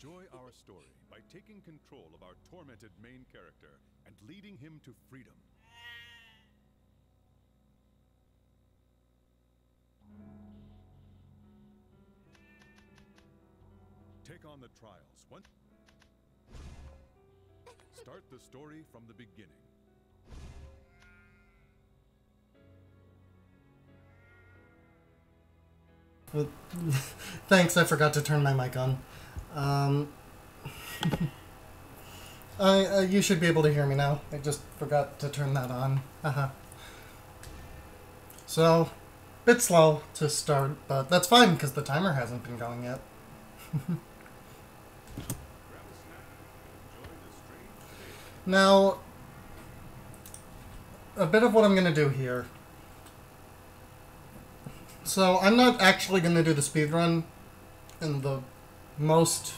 Enjoy our story by taking control of our tormented main character and leading him to freedom. Take on the trials. Start the story from the beginning. Thanks, I forgot to turn my mic on. You should be able to hear me now. I just forgot to turn that on. So, bit slow to start, but that's fine because the timer hasn't been going yet. Now, a bit of what I'm going to do here. So, I'm not actually going to do the speedrun in the most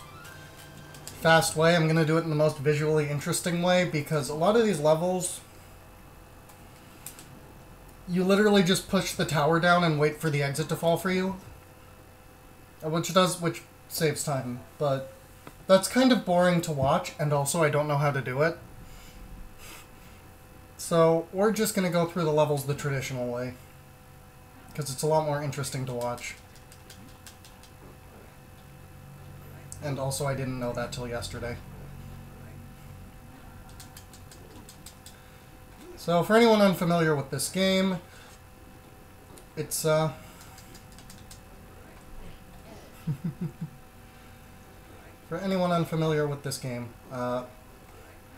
fast way. I'm going to do it in the most visually interesting way because a lot of these levels, you literally just push the tower down and wait for the exit to fall for you. Which saves time, but that's kind of boring to watch, and also I don't know how to do it. So we're just going to go through the levels the traditional way, because it's a lot more interesting to watch. And also I didn't know that till yesterday. So for anyone unfamiliar with this game, it's for anyone unfamiliar with this game, the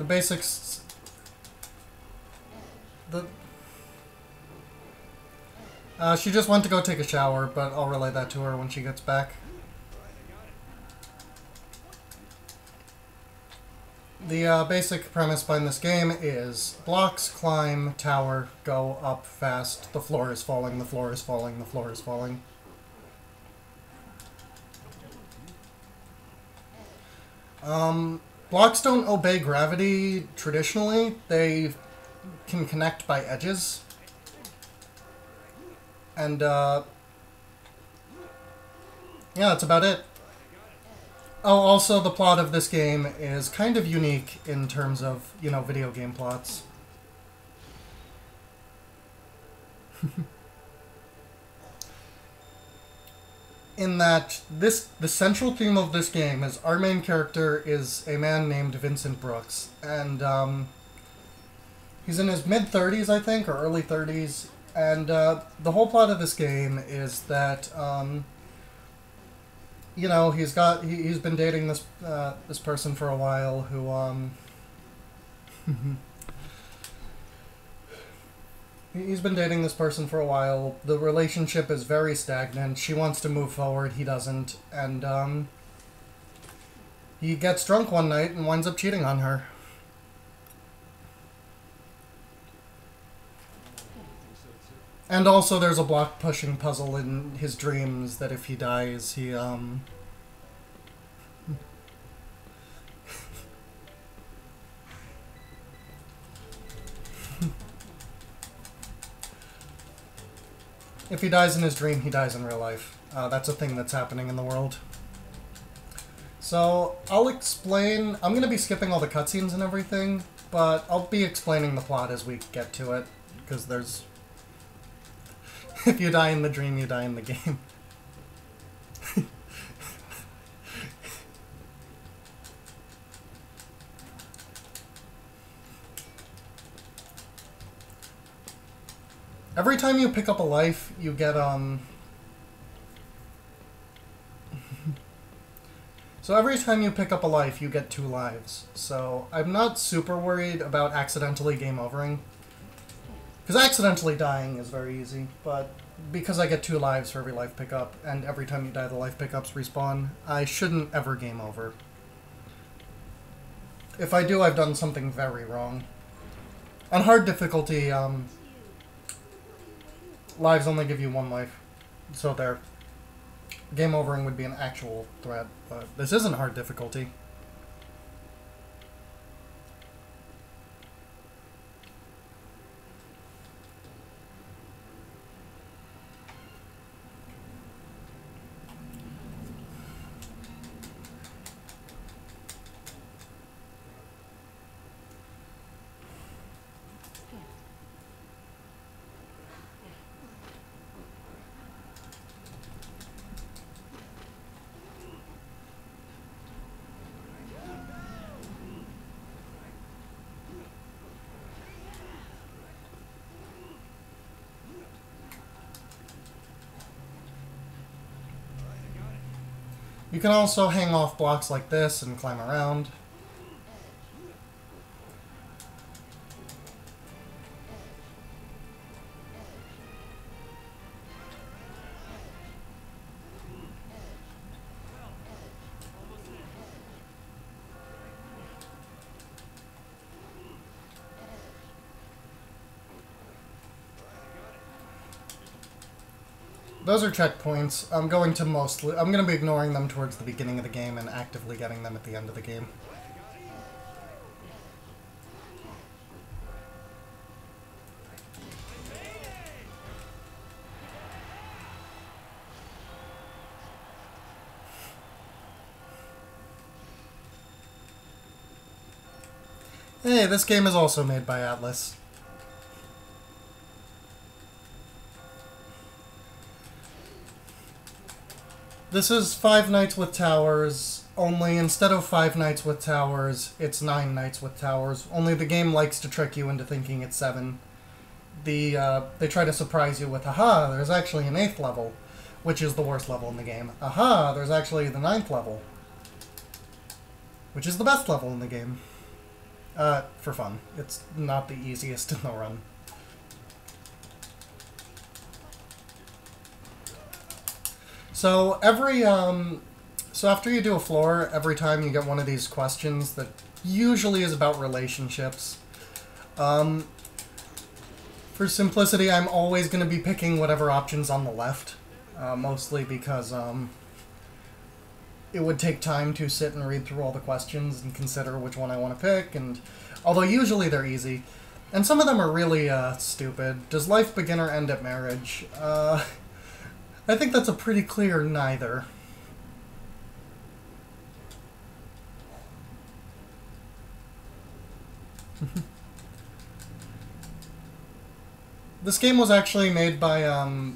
basics... she just went to go take a shower, but I'll relay that to her when she gets back. The basic premise behind this game is blocks, climb, tower, go up fast, the floor is falling, the floor is falling, the floor is falling. Blocks don't obey gravity traditionally. They can connect by edges. And, yeah, that's about it. Oh, also, the plot of this game is kind of unique in terms of, you know, video game plots. In that, the central theme of this game is our main character is a man named Vincent Brooks. And, he's in his mid-30s, I think, or early 30s. And, the whole plot of this game is that, you know, he's been dating this this person for a while who he's been dating this person for a while. The relationship is very stagnant. She wants to move forward, he doesn't, and he gets drunk one night and winds up cheating on her. And also there's a block pushing puzzle in his dreams that if he dies, he, if he dies in his dream, he dies in real life. That's a thing that's happening in the world. So, I'll explain... I'm going to be skipping all the cutscenes and everything, but I'll be explaining the plot as we get to it, because there's... If you die in the dream, you die in the game. Every time you pick up a life, you get, So every time you pick up a life, you get 2 lives. So I'm not super worried about accidentally game overing. Because accidentally dying is very easy, but because I get 2 lives for every life pickup, and every time you die the life pickups respawn, I shouldn't ever game over. If I do, I've done something very wrong. On hard difficulty, lives only give you 1 life, so there. Game overing would be an actual threat, but this isn't hard difficulty. You can also hang off blocks like this and climb around. Those are checkpoints. I'm going to be ignoring them towards the beginning of the game and actively getting them at the end of the game. Hey, this game is also made by Atlas. This is Five Nights with Towers, only instead of 5 Nights with Towers, it's 9 Nights with Towers. Only the game likes to trick you into thinking it's 7. They try to surprise you with, aha, there's actually an 8th level, which is the worst level in the game. Aha, there's actually the 9th level, which is the best level in the game. For fun. It's not the easiest in the run. So so after you do a floor, every time you get one of these questions that usually is about relationships. For simplicity, I'm always going to be picking whatever option's on the left, mostly because it would take time to sit and read through all the questions and consider which one I want to pick, and although usually they're easy, and some of them are really stupid. Does life begin or end at marriage? I think that's a pretty clear neither. This game was actually made by,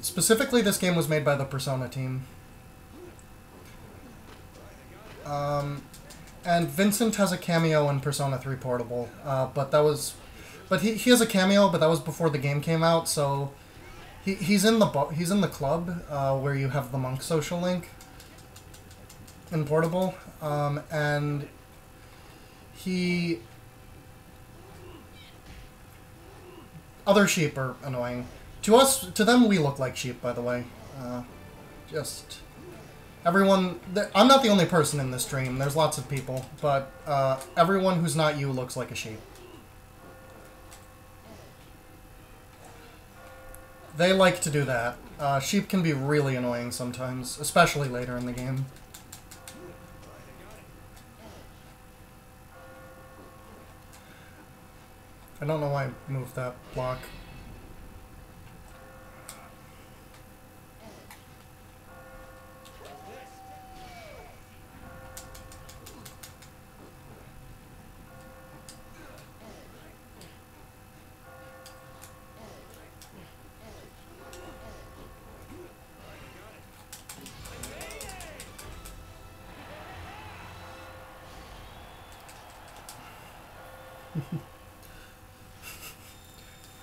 specifically this game was made by the Persona team. And Vincent has a cameo in Persona 3 Portable, but he has a cameo, but that was before the game came out, so he's in the club where you have the monk social link in Portable, and other sheep are annoying. To them, we look like sheep, by the way. Just everyone. I'm not the only person in this stream. There's lots of people, but everyone who's not you looks like a sheep. They like to do that. Sheep can be really annoying sometimes, especially later in the game. I don't know why I moved that block.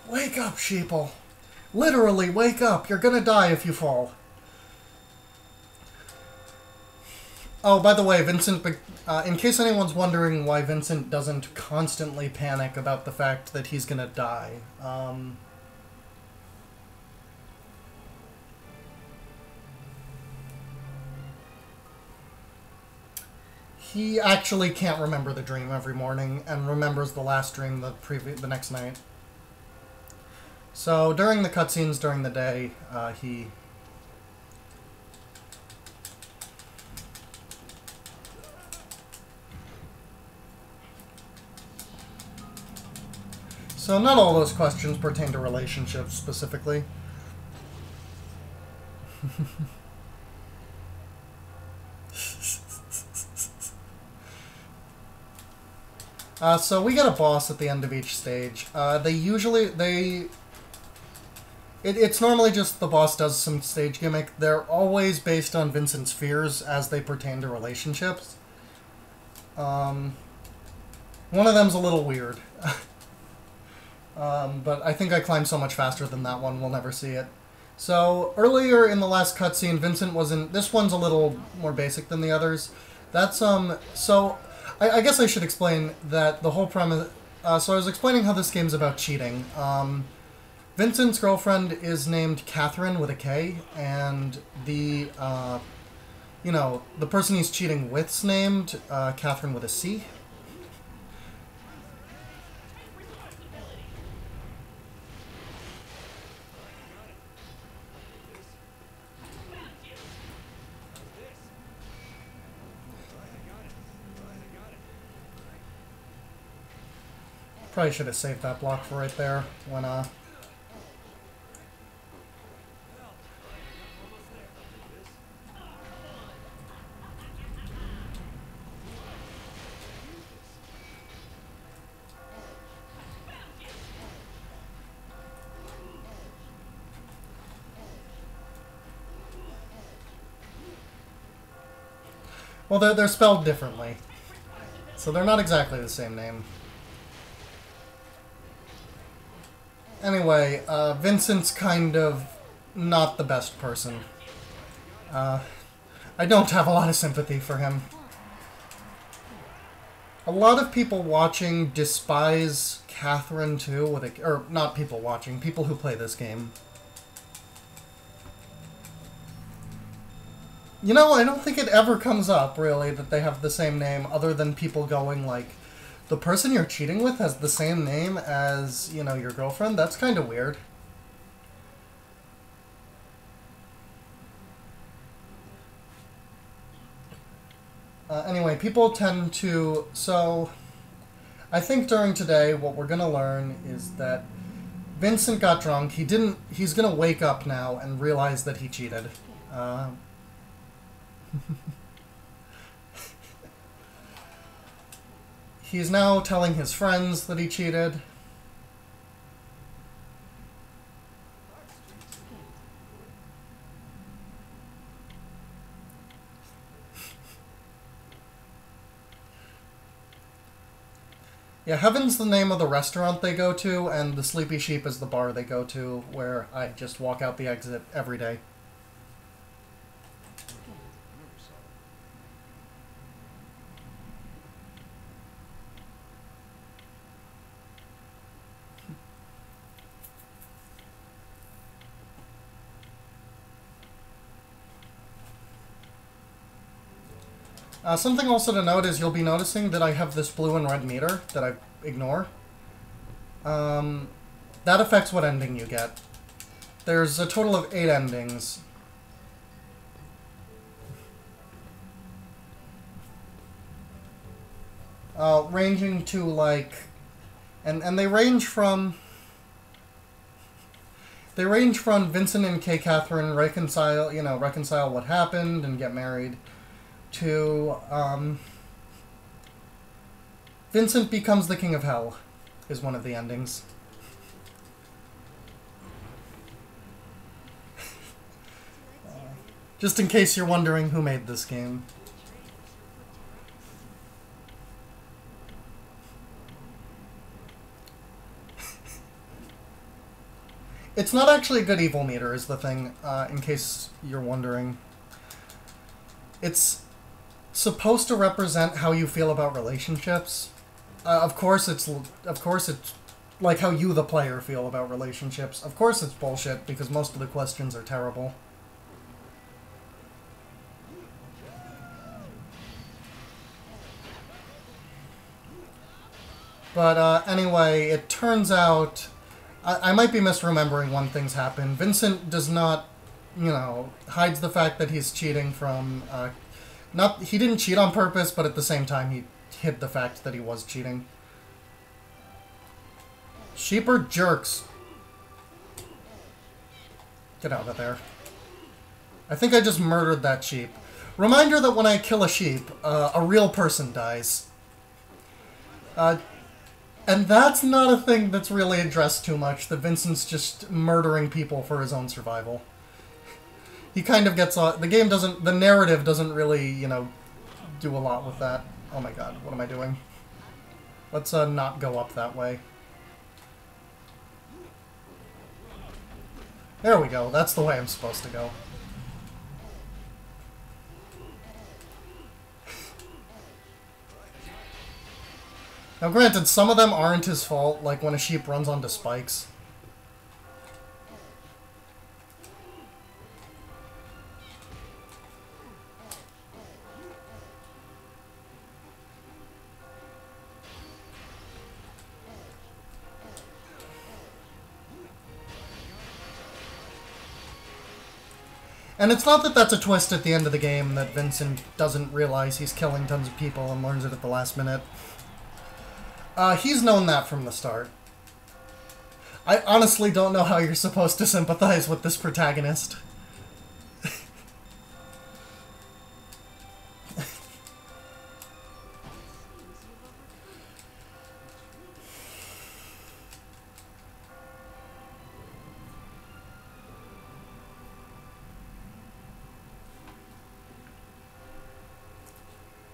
Wake up, sheeple. Literally, wake up. You're gonna die if you fall. Oh, by the way, Vincent, in case anyone's wondering why Vincent doesn't constantly panic about the fact that he's gonna die, he actually can't remember the dream every morning and remembers the last dream the next night. So during the cutscenes during the day, he... So not all those questions pertain to relationships specifically. So we get a boss at the end of each stage. It's normally just the boss does some stage gimmick. They're always based on Vincent's fears as they pertain to relationships. One of them's a little weird. But I think I climbed so much faster than that one, we'll never see it. So, earlier in the last cutscene, Vincent was in... This one's a little more basic than the others. That's, So, I guess I should explain that the whole premise... so I was explaining how this game's about cheating. Vincent's girlfriend is named Catherine with a K, and the, you know, the person he's cheating with's named Catherine with a C. Probably should have saved that block for right there when, Well, they're spelled differently. So they're not exactly the same name. Anyway, Vincent's kind of not the best person. I don't have a lot of sympathy for him. A lot of people watching despise Catherine too, or not people watching, people who play this game. You know, I don't think it ever comes up, really, that they have the same name, other than people going like, the person you're cheating with has the same name as, you know, your girlfriend? That's kind of weird. Anyway, people tend to... So, I think during today, what we're going to learn is that Vincent got drunk. He's going to wake up now and realize that he cheated. He's now telling his friends that he cheated. Yeah, Heaven's the name of the restaurant they go to, and the Sleepy Sheep is the bar they go to, where I just walk out the exit every day. Something also to note is you'll be noticing that I have this blue and red meter that I ignore. That affects what ending you get. There's a total of 8 endings. Ranging to, like... And they range from... They range from Vincent and Kay Catherine reconcile what happened and get married, to, Vincent becomes the King of Hell, is one of the endings. Just in case you're wondering who made this game. It's not actually a good evil meter, is the thing, in case you're wondering. It's supposed to represent how you feel about relationships. Of course it's like how you, the player, feel about relationships. Of course it's bullshit, because most of the questions are terrible. But anyway, it turns out... I might be misremembering when things happen. Vincent does not, you know, hides the fact that he's cheating from... He didn't cheat on purpose, but at the same time he hid the fact that he was cheating. Sheep are jerks. Get out of there. I think I just murdered that sheep. Reminder that when I kill a sheep, a real person dies. And that's not a thing that's really addressed too much, that Vincent's just murdering people for his own survival. He kind of gets on... The narrative doesn't really, you know, do a lot with that. Oh my god, what am I doing? Let's not go up that way. There we go. That's the way I'm supposed to go. Now granted, some of them aren't his fault, like when a sheep runs onto spikes. And it's not that that's a twist at the end of the game, that Vincent doesn't realize he's killing tons of people and learns it at the last minute. He's known that from the start. I honestly don't know how you're supposed to sympathize with this protagonist.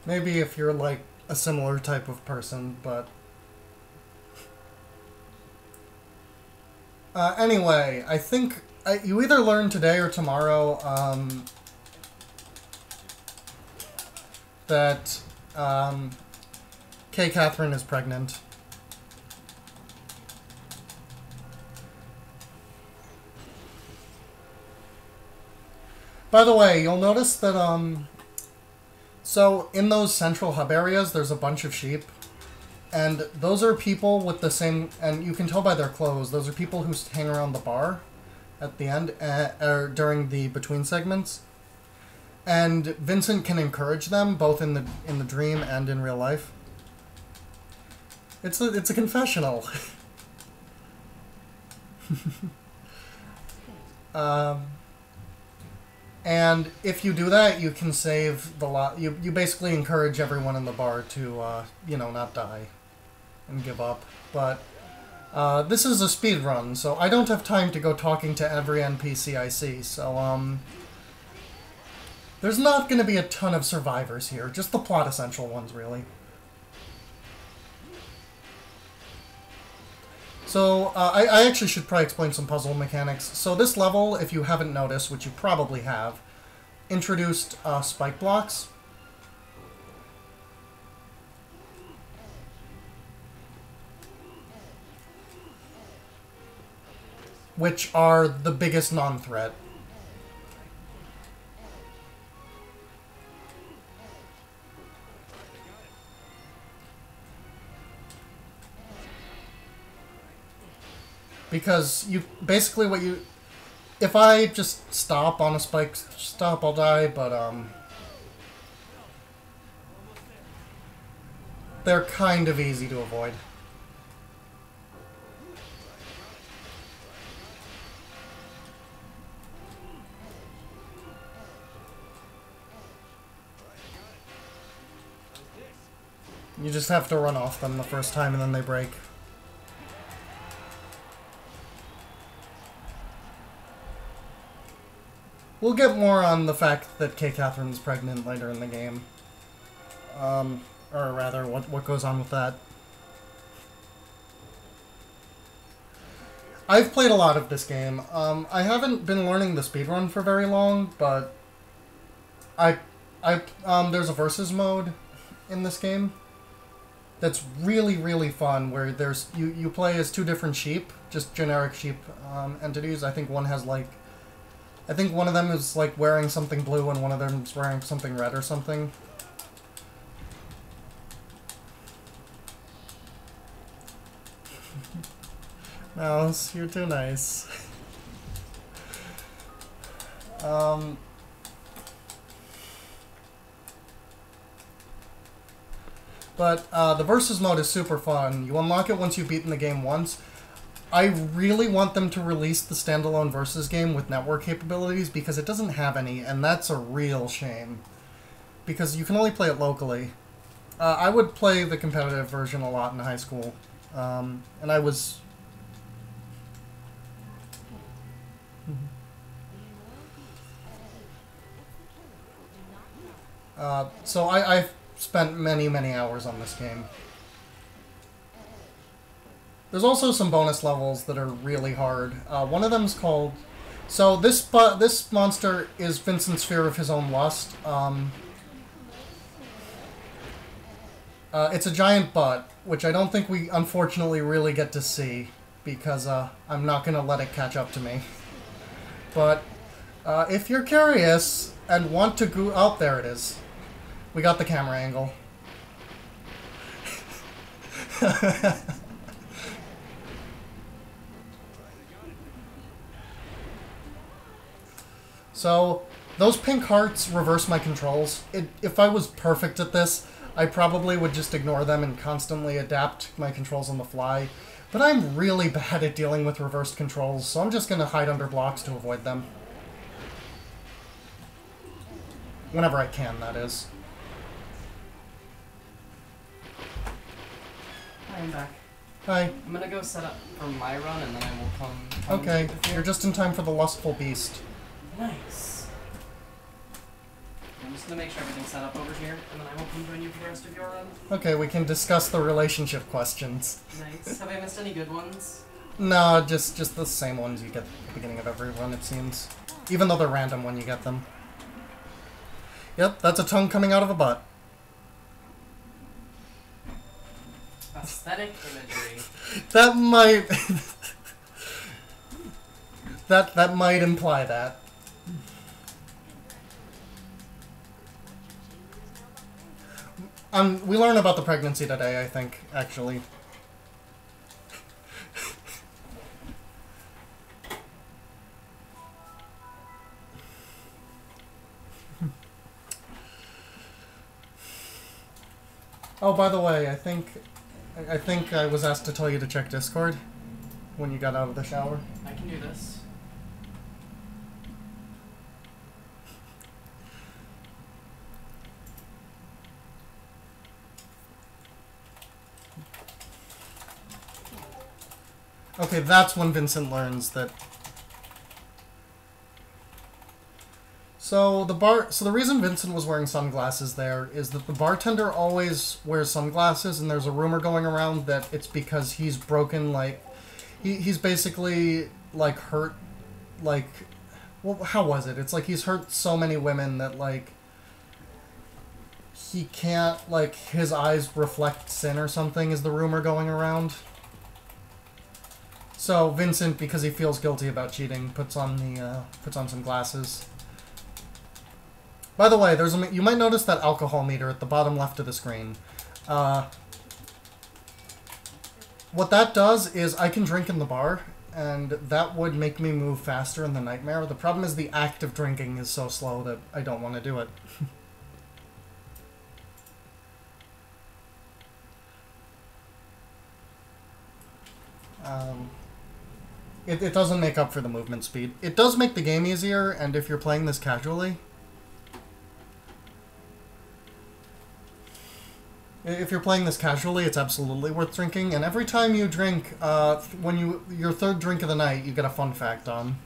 Maybe if you're, like, a similar type of person, but... anyway, I think you either learn today or tomorrow that Kay Catherine is pregnant. By the way, you'll notice that so in those central hub areas, there's a bunch of sheep. And those are people with the same, and you can tell by their clothes, those are people who hang around the bar at the end, or during the between segments. And Vincent can encourage them, both in the dream and in real life. It's a confessional. And if you do that, you can save the lot. You basically encourage everyone in the bar to, you know, not die and give up. But this is a speed run, so I don't have time to go talking to every NPC I see. So there's not going to be a ton of survivors here, just the plot essential ones, really. So, I actually should probably explain some puzzle mechanics. So this level, if you haven't noticed, which you probably have, introduced spike blocks. Which are the biggest non-threat. Because you basically if I just stop on a spike stop, I'll die, but they're kind of easy to avoid. You just have to run off them the first time and then they break. We'll get more on the fact that Kay Catherine's pregnant later in the game. Or rather, what goes on with that. I've played a lot of this game. I haven't been learning the speedrun for very long, but there's a versus mode in this game that's really, really fun, where you play as two different sheep, just generic sheep entities. I think one has, like, I think one of them is, like, wearing something blue and one of them is wearing something red or something. Mouse, you're too nice. But the versus mode is super fun. You unlock it once you've beaten the game once. I really want them to release the standalone versus game with network capabilities because it doesn't have any, and that's a real shame. Because you can only play it locally. I would play the competitive version a lot in high school. And I was... so I've spent many, many hours on this game. There's also some bonus levels that are really hard. One of them's called... So this monster is Vincent's fear of his own lust. It's a giant butt, which I don't think we unfortunately really get to see because I'm not gonna let it catch up to me. But if you're curious and want to go, oh, there it is. We got the camera angle. So, those pink hearts reverse my controls. If I was perfect at this, I probably would just ignore them and constantly adapt my controls on the fly. But I'm really bad at dealing with reversed controls, so I'm just going to hide under blocks to avoid them. Whenever I can, that is. Hi, I'm back. Hi. I'm gonna go set up for my run, and then I will come Okay, with you. you're just in time for the lustful beast. Nice. I'm just gonna make sure everything's set up over here, and then I will come join you for the rest of your run. Okay, we can discuss the relationship questions. Nice. Have I missed any good ones? No, just the same ones you get at the beginning of every run, it seems. Even though they're random when you get them. Yep, that's a tongue coming out of a butt. Aesthetic imagery. That might... that might imply that. We learn about the pregnancy today, I think, actually. Oh, by the way, I think I was asked to tell you to check Discord when you got out of the shower. I can do this. Okay, that's when Vincent learns that... So the reason Vincent was wearing sunglasses there is that the bartender always wears sunglasses, and there's a rumor going around that it's because he's broken, like... He's basically, like, hurt, like... Well, how was it? It's like he's hurt so many women that, like... He can't, like, his eyes reflect sin or something is the rumor going around. So Vincent, because he feels guilty about cheating, puts on some glasses. By the way, you might notice that alcohol meter at the bottom left of the screen. What that does is I can drink in the bar, and that would make me move faster in the nightmare. The problem is the act of drinking is so slow that I don't want to do it. It doesn't make up for the movement speed. It does make the game easier, and if you're playing this casually... If you're playing this casually, it's absolutely worth drinking, and every time you drink, your third drink of the night, you get a fun fact on.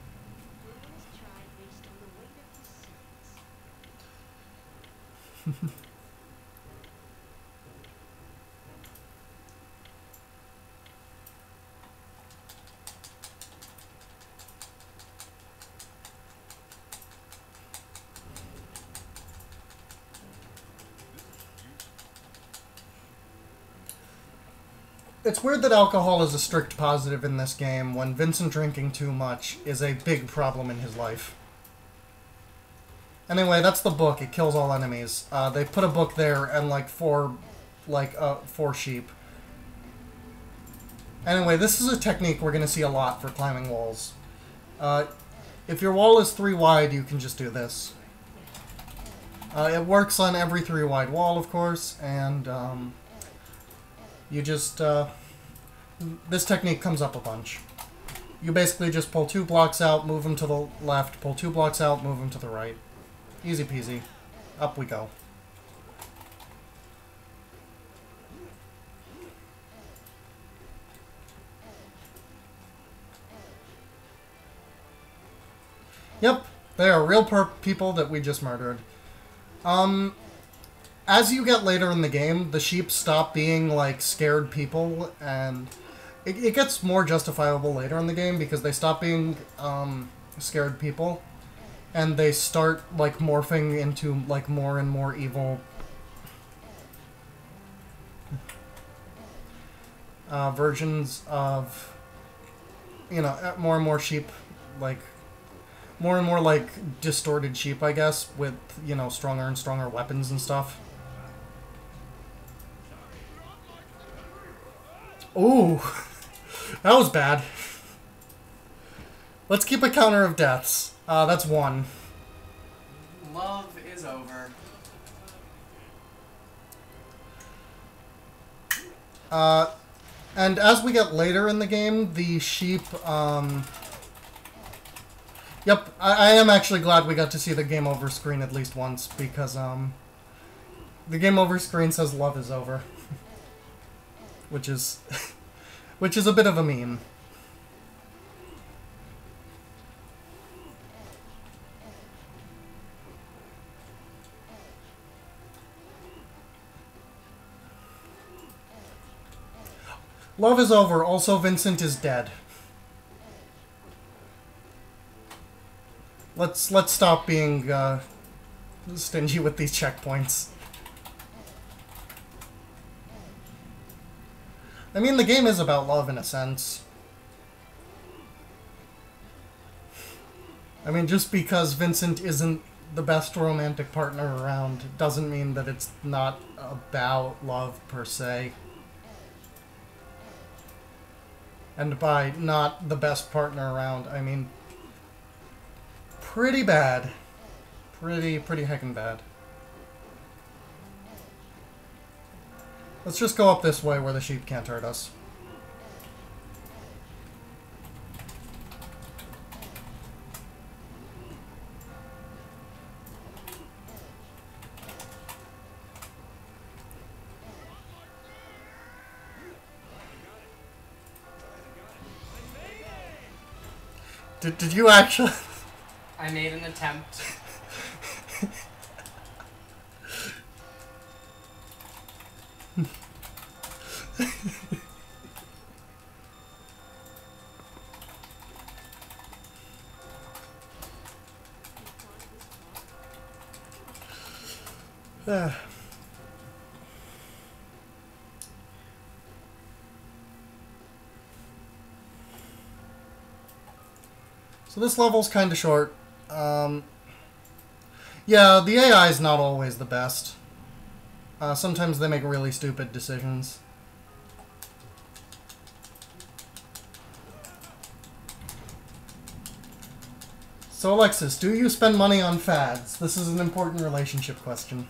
It's weird that alcohol is a strict positive in this game when Vincent drinking too much is a big problem in his life. Anyway, that's the book. It kills all enemies. They put a book there and four sheep. Anyway, this is a technique we're going to see a lot for climbing walls. If your wall is 3 wide, you can just do this. It works on every 3 wide wall, of course, and you just... this technique comes up a bunch. You basically just pull 2 blocks out, move them to the left, pull 2 blocks out, move them to the right. Easy peasy. Up we go. Yep, they are real people that we just murdered. As you get later in the game, the sheep stop being, like, scared people, and it gets more justifiable later in the game because they stop being, scared people, and they start like morphing into like more and more evil versions of, you know, more and more sheep, like more and more like distorted sheep, I guess, with, you know, stronger and stronger weapons and stuff. Ooh, that was bad. Let's keep a counter of deaths. That's 1. Love is over. And as we get later in the game, the sheep, Yep, I am actually glad we got to see the game over screen at least once, because, the game over screen says love is over. Which is... which is a bit of a meme. Love is over, also Vincent is dead. Let's stop being stingy with these checkpoints. I mean, the game is about love in a sense. I mean, just because Vincent isn't the best romantic partner around doesn't mean that it's not about love per se. And by not the best partner around, I mean pretty bad. Pretty heckin' bad. Let's just go up this way where the sheep can't hurt us. Did you actually... I made an attempt. So this level's kind of short. Yeah, the AI is not always the best. Sometimes they make really stupid decisions. So Alexis, do you spend money on fads? This is an important relationship question.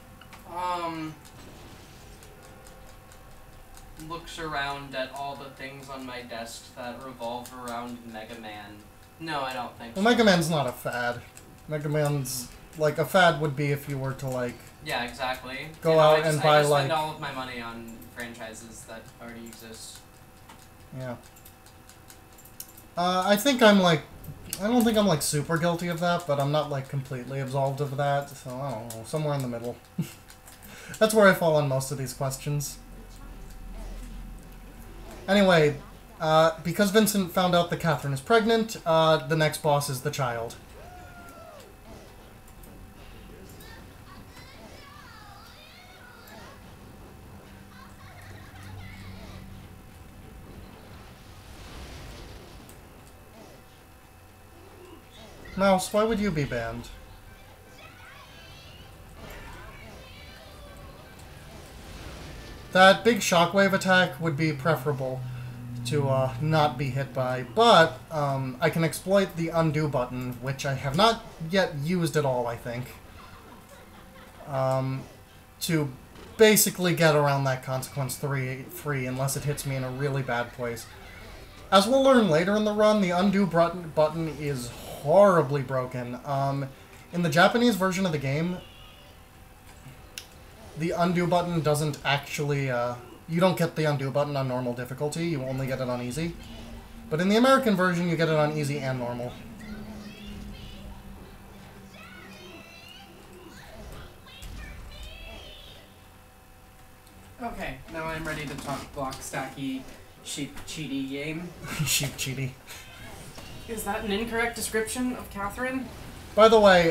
Looks around at all the things on my desk that revolve around Mega Man. No, I don't think so. Well, Mega Man's not a fad. Mega Man's... like, a fad would be if you were to, like... Yeah, exactly. Go out and buy, I just like... spend all of my money on franchises that already exist. Yeah. I think I'm, like... I don't think I'm, like, super guilty of that, but I'm not, like, completely absolved of that, so I don't know. Somewhere in the middle. That's where I fall on most of these questions. Anyway, because Vincent found out that Catherine is pregnant, the next boss is the child. Mouse, why would you be banned? That big shockwave attack would be preferable to not be hit by, but I can exploit the undo button, which I have not yet used at all, I think, to basically get around that consequence free unless it hits me in a really bad place. As we'll learn later in the run, the undo button is horribly broken. In the Japanese version of the game, the undo button doesn't actually, you don't get the undo button on normal difficulty, you only get it on easy. But in the American version, you get it on easy and normal. Okay, now I'm ready to talk block stacky sheep cheaty game. Sheep cheaty. Is that an incorrect description of Catherine? By the way,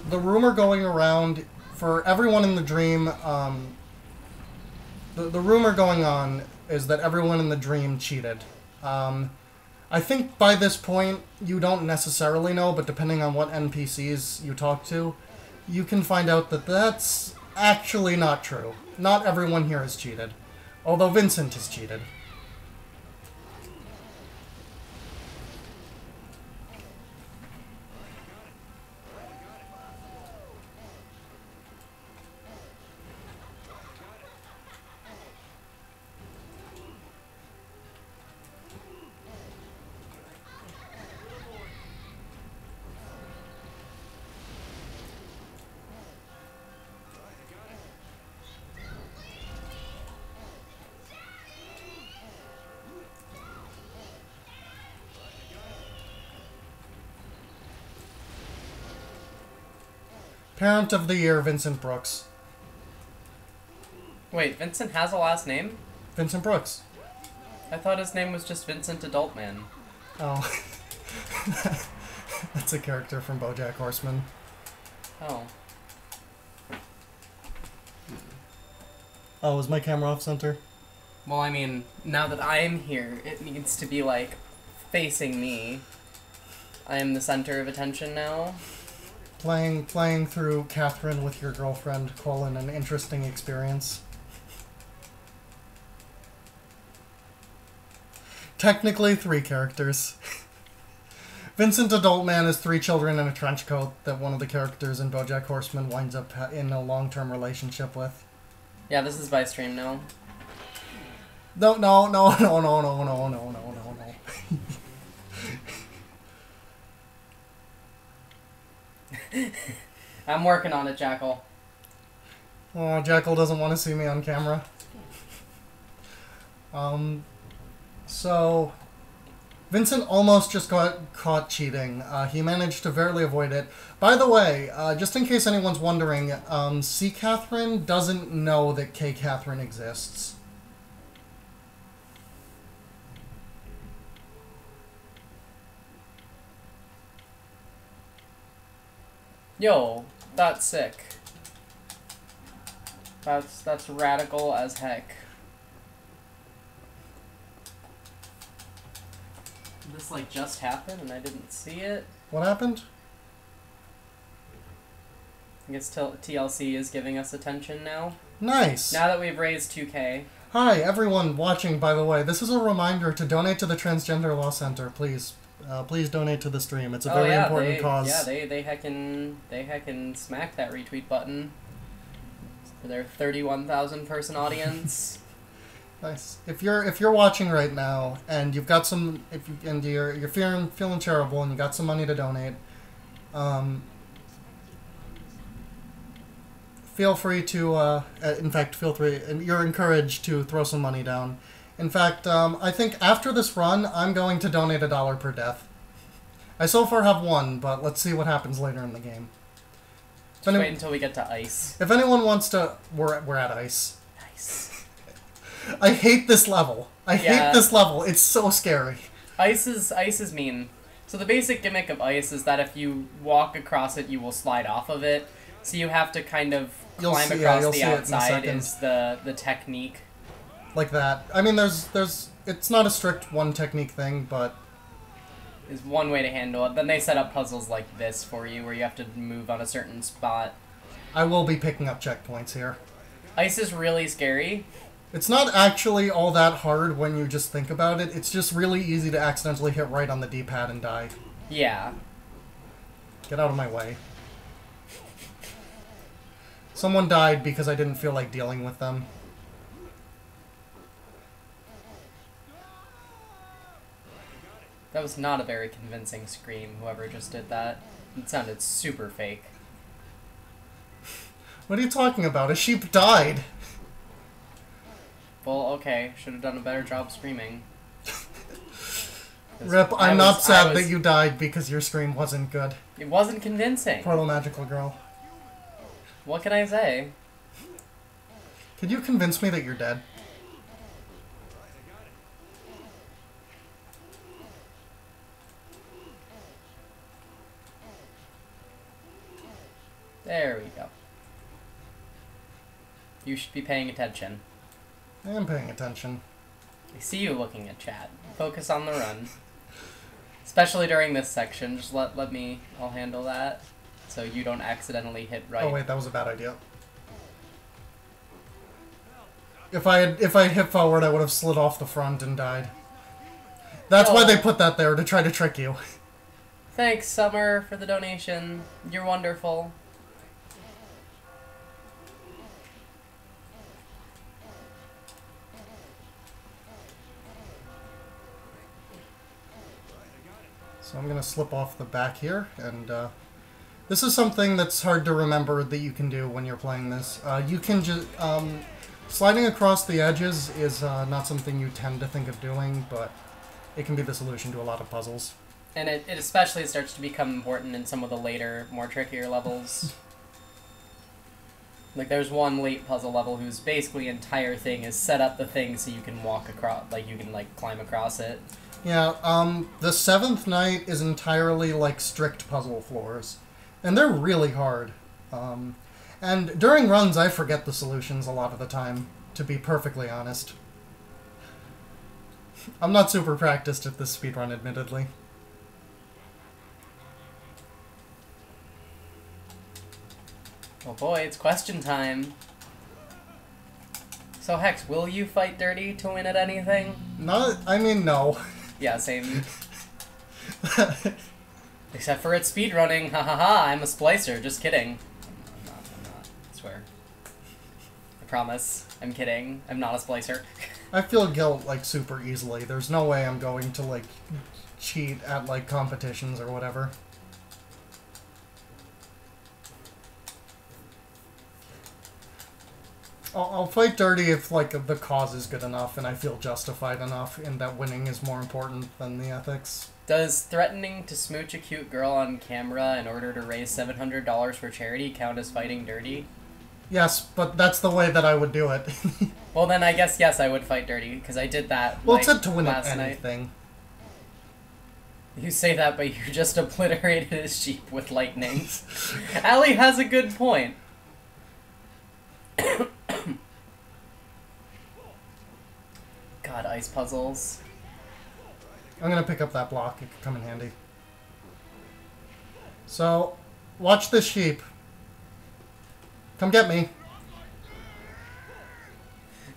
the rumor going around for everyone in the dream, the rumor going on is that everyone in the dream cheated. I think by this point, you don't necessarily know, but depending on what NPCs you talk to, you can find out that that's actually not true. Not everyone here has cheated. Although Vincent has cheated. Parent of the Year, Vincent Brooks. Wait, Vincent has a last name? Vincent Brooks. I thought his name was just Vincent Adultman. Oh. That's a character from BoJack Horseman. Oh. Oh, is my camera off center? Well, I mean, now that I am here, it needs to be, like, facing me. I am the center of attention now. Playing through Catherine with your girlfriend, an interesting experience. Technically, 3 characters. Vincent Adultman is 3 children in a trench coat that one of the characters in BoJack Horseman winds up in a long-term relationship with. Yeah, this is by stream now. No. I'm working on it, Jackal. Oh, Jackal doesn't want to see me on camera. So, Vincent almost just got caught cheating. He managed to barely avoid it. By the way, just in case anyone's wondering, C. Catherine doesn't know that K. Catherine exists. Yo, that's sick. That's radical as heck. This like just happened and I didn't see it. What happened? I guess TLC is giving us attention now. Nice. Now that we've raised 2K. Hi, everyone watching, by the way. This is a reminder to donate to the Transgender Law Center, please. Please donate to the stream. It's a very important cause. Yeah, they heckin' smack that retweet button for their 31,000 person audience. Nice. If you're watching right now and you've got some, you're feeling charitable and you got some money to donate, feel free to. In fact, feel free. You're encouraged to throw some money down. In fact, I think after this run, I'm going to donate $1 per death. I so far have 1, but let's see what happens later in the game. Just wait until we get to ice. If anyone wants to, we're at ice. Nice. I hate this level. I hate this level. It's so scary. Ice is mean. So the basic gimmick of ice is that if you walk across it, you will slide off of it. So you have to kind of climb across the outside is the technique. Like that. I mean, there's it's not a strict one technique thing, but is one way to handle it. Then they set up puzzles like this for you, where you have to move on a certain spot. I will be picking up checkpoints here. Ice is really scary. It's not actually all that hard when you just think about it. It's just really easy to accidentally hit right on the D-pad and die. Yeah. Get out of my way. Someone died because I didn't feel like dealing with them. That was not a very convincing scream, whoever just did that. It sounded super fake. What are you talking about? A sheep died! Well, okay. Should have done a better job screaming. Rip, I'm not sad that you died because your scream wasn't good. It wasn't convincing. Poor little magical girl. What can I say? Could you convince me that you're dead? should be paying attention. I am paying attention. I see you looking at chat. Focus on the run. Especially during this section. Just let me... I'll handle that. So you don't accidentally hit right. Oh wait, that was a bad idea. If I had hit forward, I would have slid off the front and died. That's why they put that there, to try to trick you. Thanks, Summer, for the donation. You're wonderful. So I'm gonna slip off the back here, and this is something that's hard to remember that you can do when you're playing this. You can just... sliding across the edges is not something you tend to think of doing, but it can be the solution to a lot of puzzles. And it especially starts to become important in some of the later, more trickier levels. Like, there's one late puzzle level whose basically entire thing is set up the thing so you can walk across, like, you can, like, climb across it. Yeah, the 7th night is entirely, like, strict puzzle floors. And they're really hard. And during runs, I forget the solutions a lot of the time, to be perfectly honest. I'm not super practiced at this speedrun, admittedly. Oh boy, it's question time. So Hex, will you fight Dirty to win at anything? I mean, no. Yeah, same. Except for it's speedrunning, ha ha ha, I'm a splicer, just kidding. I'm not, I swear. I promise, I'm kidding, I'm not a splicer. I feel guilt, like, super easily. There's no way I'm going to, like, cheat at, like, competitions or whatever. I'll fight Dirty if, like, the cause is good enough and I feel justified enough in that winning is more important than the ethics. Does threatening to smooch a cute girl on camera in order to raise $700 for charity count as fighting Dirty? Yes, but that's the way that I would do it. Well, then I guess, yes, I would fight Dirty, because I did that, well, like, it's to win last at anything. Night. You say that, but you just obliterated his sheep with lightning. Allie has a good point. God, ice puzzles. I'm gonna pick up that block. It could come in handy. So, watch this sheep. Come get me.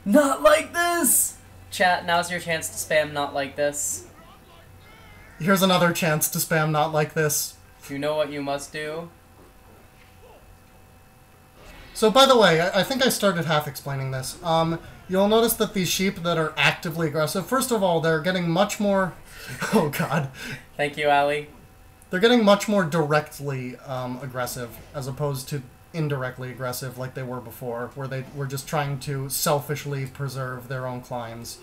Not like this! Chat, now's your chance to spam not like this. Here's another chance to spam not like this. You know what you must do? So, by the way, I think I started half explaining this. You'll notice that these sheep that are actively aggressive, first of all, they're getting much more... Oh, God. Thank you, Allie. They're getting much more directly aggressive, as opposed to indirectly aggressive like they were before, where they were just trying to selfishly preserve their own climbs.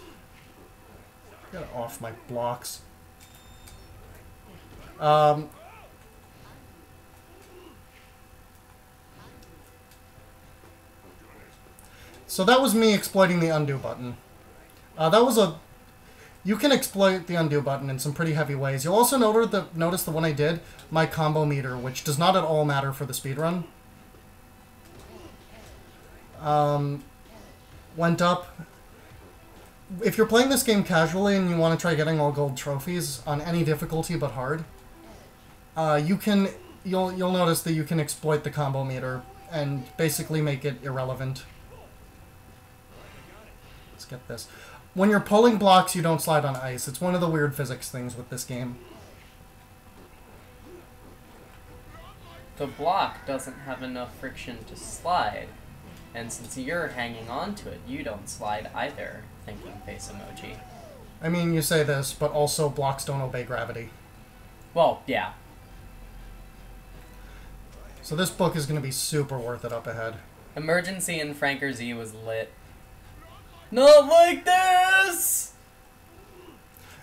Get off my blocks. So that was me exploiting the undo button. You can exploit the undo button in some pretty heavy ways. You'll also notice the one I did, my combo meter, which does not at all matter for the speedrun. Went up. If you're playing this game casually and you want to try getting all gold trophies on any difficulty but hard, you'll notice that you can exploit the combo meter and basically make it irrelevant. Let's get this. When you're pulling blocks, you don't slide on ice. It's one of the weird physics things with this game. The block doesn't have enough friction to slide. And since you're hanging on to it, you don't slide either. Thinking face emoji. I mean, you say this, but also blocks don't obey gravity. Well, yeah. So this book is going to be super worth it up ahead. Emergency in Franker Z was lit. Not like this!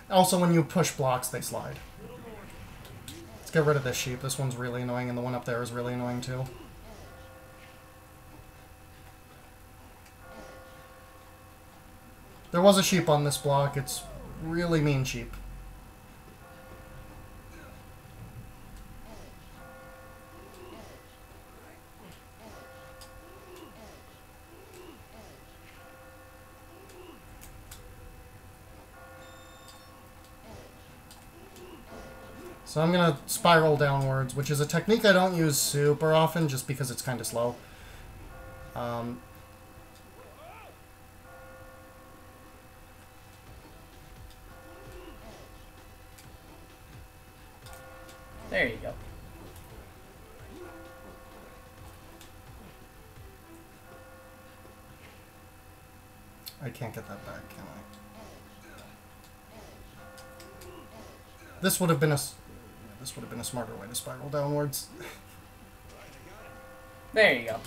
Also, when you push blocks, they slide. Let's get rid of this sheep. This one's really annoying, and the one up there is really annoying, too. There was a sheep on this block. It's really mean sheep. So I'm gonna spiral downwards, which is a technique I don't use super often just because it's kind of slow. There you go. I can't get that back, can I? This would have been a smarter way to spiral downwards. There you go.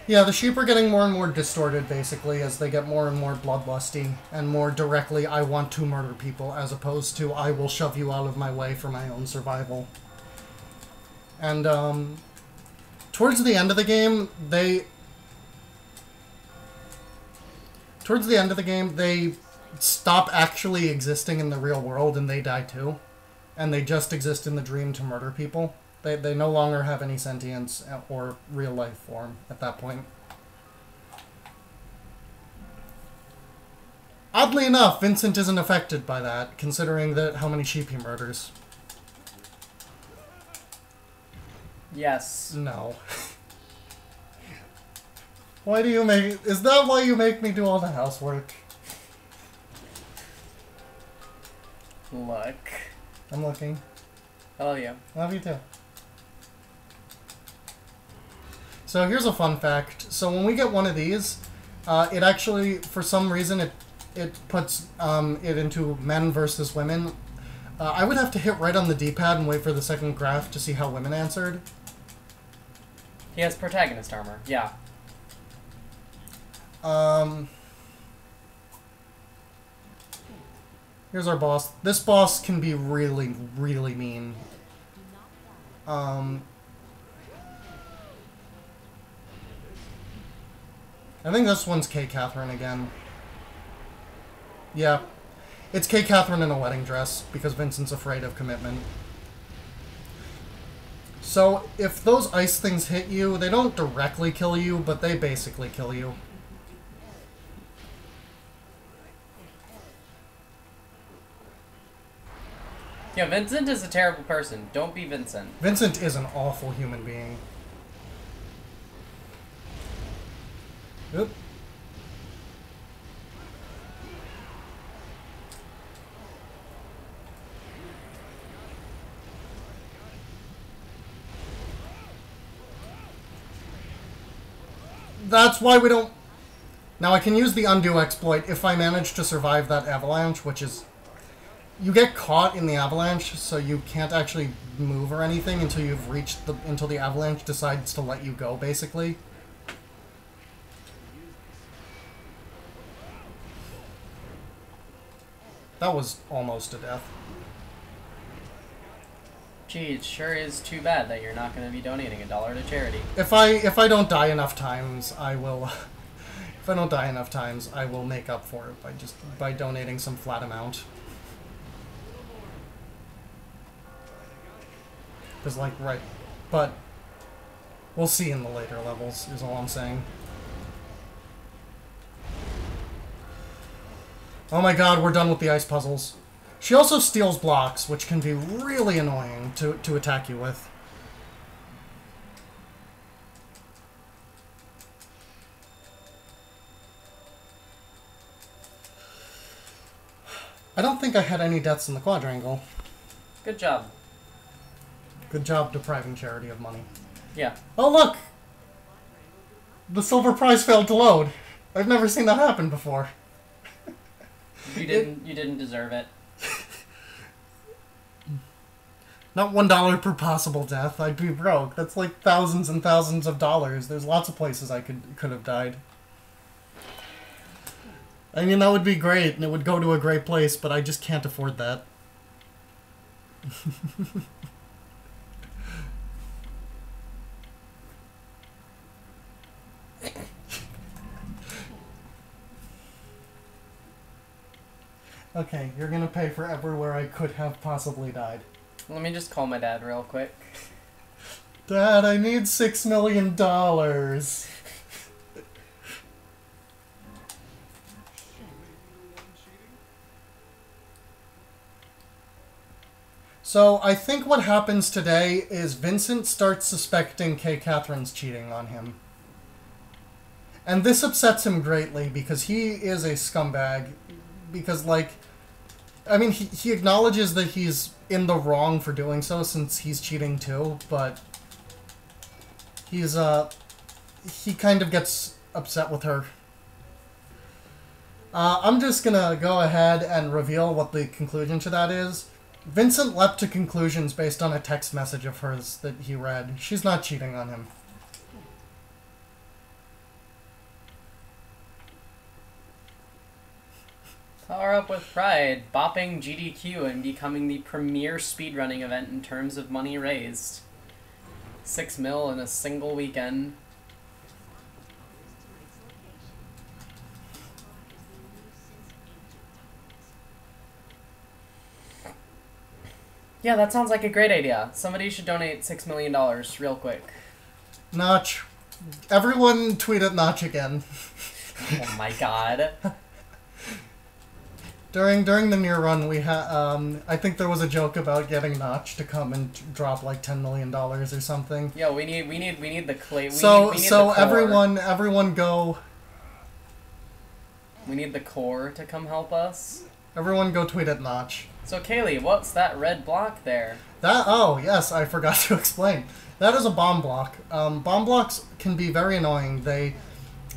Yeah, the sheep are getting more and more distorted, basically, as they get more and more bloodlusty, and more directly, I want to murder people, as opposed to, I will shove you out of my way for my own survival. And, towards the end of the game, they stop actually existing in the real world, and they die too. And they just exist in the dream to murder people. They no longer have any sentience or real-life form at that point. Oddly enough, Vincent isn't affected by that, considering how many sheep he murders. Yes. No. Why do you make... Is that why you make me do all the housework? Look. I'm looking. I love you. Love you too. So here's a fun fact. So when we get one of these, it actually, for some reason, it puts it into men versus women. I would have to hit right on the D-pad and wait for the second graph to see how women answered. He has protagonist armor, yeah. Here's our boss. This boss can be really, really mean. I think this one's Kay Catherine again. Yeah. It's Kay Catherine in a wedding dress, because Vincent's afraid of commitment. So, if those ice things hit you, they don't directly kill you, but they basically kill you. Yeah, Vincent is a terrible person. Don't be Vincent. Vincent is an awful human being. Oop. That's why we don't... Now I can use the undo exploit if I manage to survive that avalanche, which is... You get caught in the avalanche, so you can't actually move or anything until you've reached until the avalanche decides to let you go, basically. That was almost a death. Gee, it sure is too bad that you're not going to be donating $1 to charity. If I don't die enough times, I will... If I don't die enough times, I will make up for it by donating some flat amount. Because, like, right... But... We'll see in the later levels, is all I'm saying. Oh my god, we're done with the ice puzzles. She also steals blocks, which can be really annoying to attack you with. I don't think I had any deaths in the quadrangle. Good job. Good job depriving charity of money. Yeah. Oh, look! The silver prize failed to load. I've never seen that happen before. You didn't deserve it. Not $1 per possible death. I'd be broke. That's like thousands and thousands of dollars. There's lots of places I could have died. I mean, that would be great, and it would go to a great place, but I just can't afford that. Okay, you're gonna pay for everywhere I could have possibly died. Let me just call my dad real quick. Dad, I need $6 million. So I think what happens today is Vincent starts suspecting Kay Catherine's cheating on him. And this upsets him greatly because he is a scumbag. Because, like, I mean, he acknowledges that he's in the wrong for doing so since he's cheating too, but he's, he kind of gets upset with her. I'm just gonna go ahead and reveal what the conclusion to that is. Vincent leapt to conclusions based on a text message of hers that he read. She's not cheating on him. Power up with pride, bopping GDQ and becoming the premier speedrunning event in terms of money raised. 6 mil in a single weekend. Yeah, that sounds like a great idea. Somebody should donate $6 million real quick. Notch. Everyone tweet at Notch again. Oh my god. During the near run, we had I think there was a joke about getting Notch to come and drop like $10 million or something. Yo, we need the clay. So we need the core. everyone go. We need the core to come help us. Everyone go tweet at Notch. So Kaylee, what's that red block there? Oh yes, I forgot to explain. That is a bomb block. Bomb blocks can be very annoying.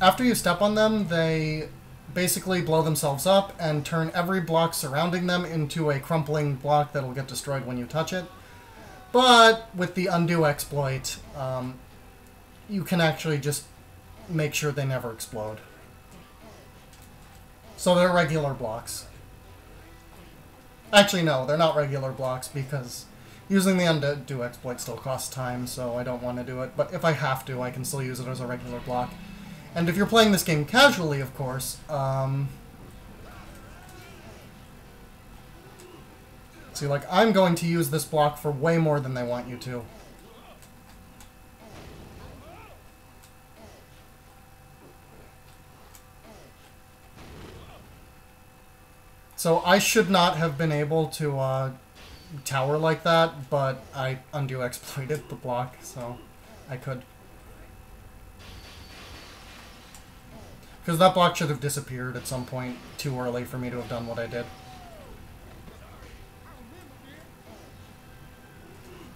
After you step on them, they basically blow themselves up and turn every block surrounding them into a crumpling block that'll get destroyed when you touch it. But with the undo exploit, you can actually just make sure they never explode. So they're regular blocks. Actually, no, they're not regular blocks because using the undo exploit still costs time, so I don't want to do it. But if I have to, I can still use it as a regular block. And if you're playing this game casually, of course, see, like, I'm going to use this block for way more than they want you to. So I should not have been able to tower like that, but I undo exploited the block, so I could. Because that block should have disappeared at some point too early for me to have done what I did.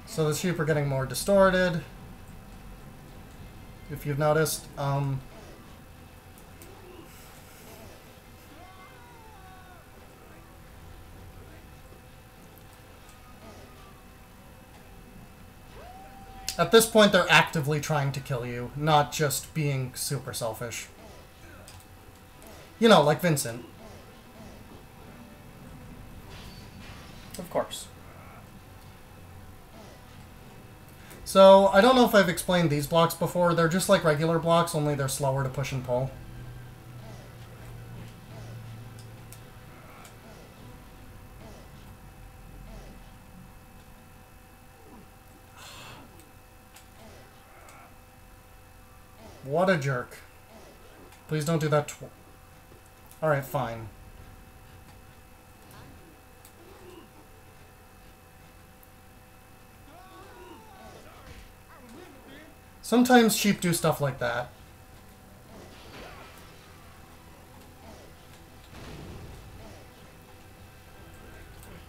So the sheep are getting more distorted. If you've noticed, at this point, they're actively trying to kill you, not just being super selfish. You know, like Vincent. Of course. So, I don't know if I've explained these blocks before. They're just like regular blocks, only they're slower to push and pull. What a jerk. Please don't do that Alright, fine. Sometimes sheep do stuff like that.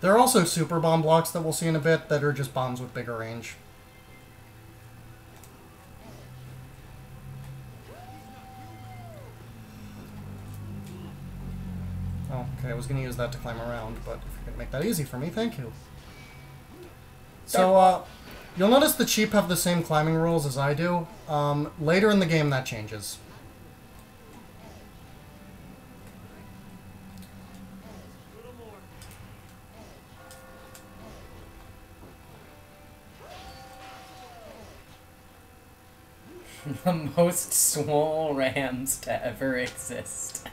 There are also super bomb blocks that we'll see in a bit that are just bombs with bigger range. Okay, I was going to use that to climb around, but if you could make that easy for me, thank you. So, you'll notice the sheep have the same climbing rules as I do. Later in the game, that changes. The most swole rams to ever exist.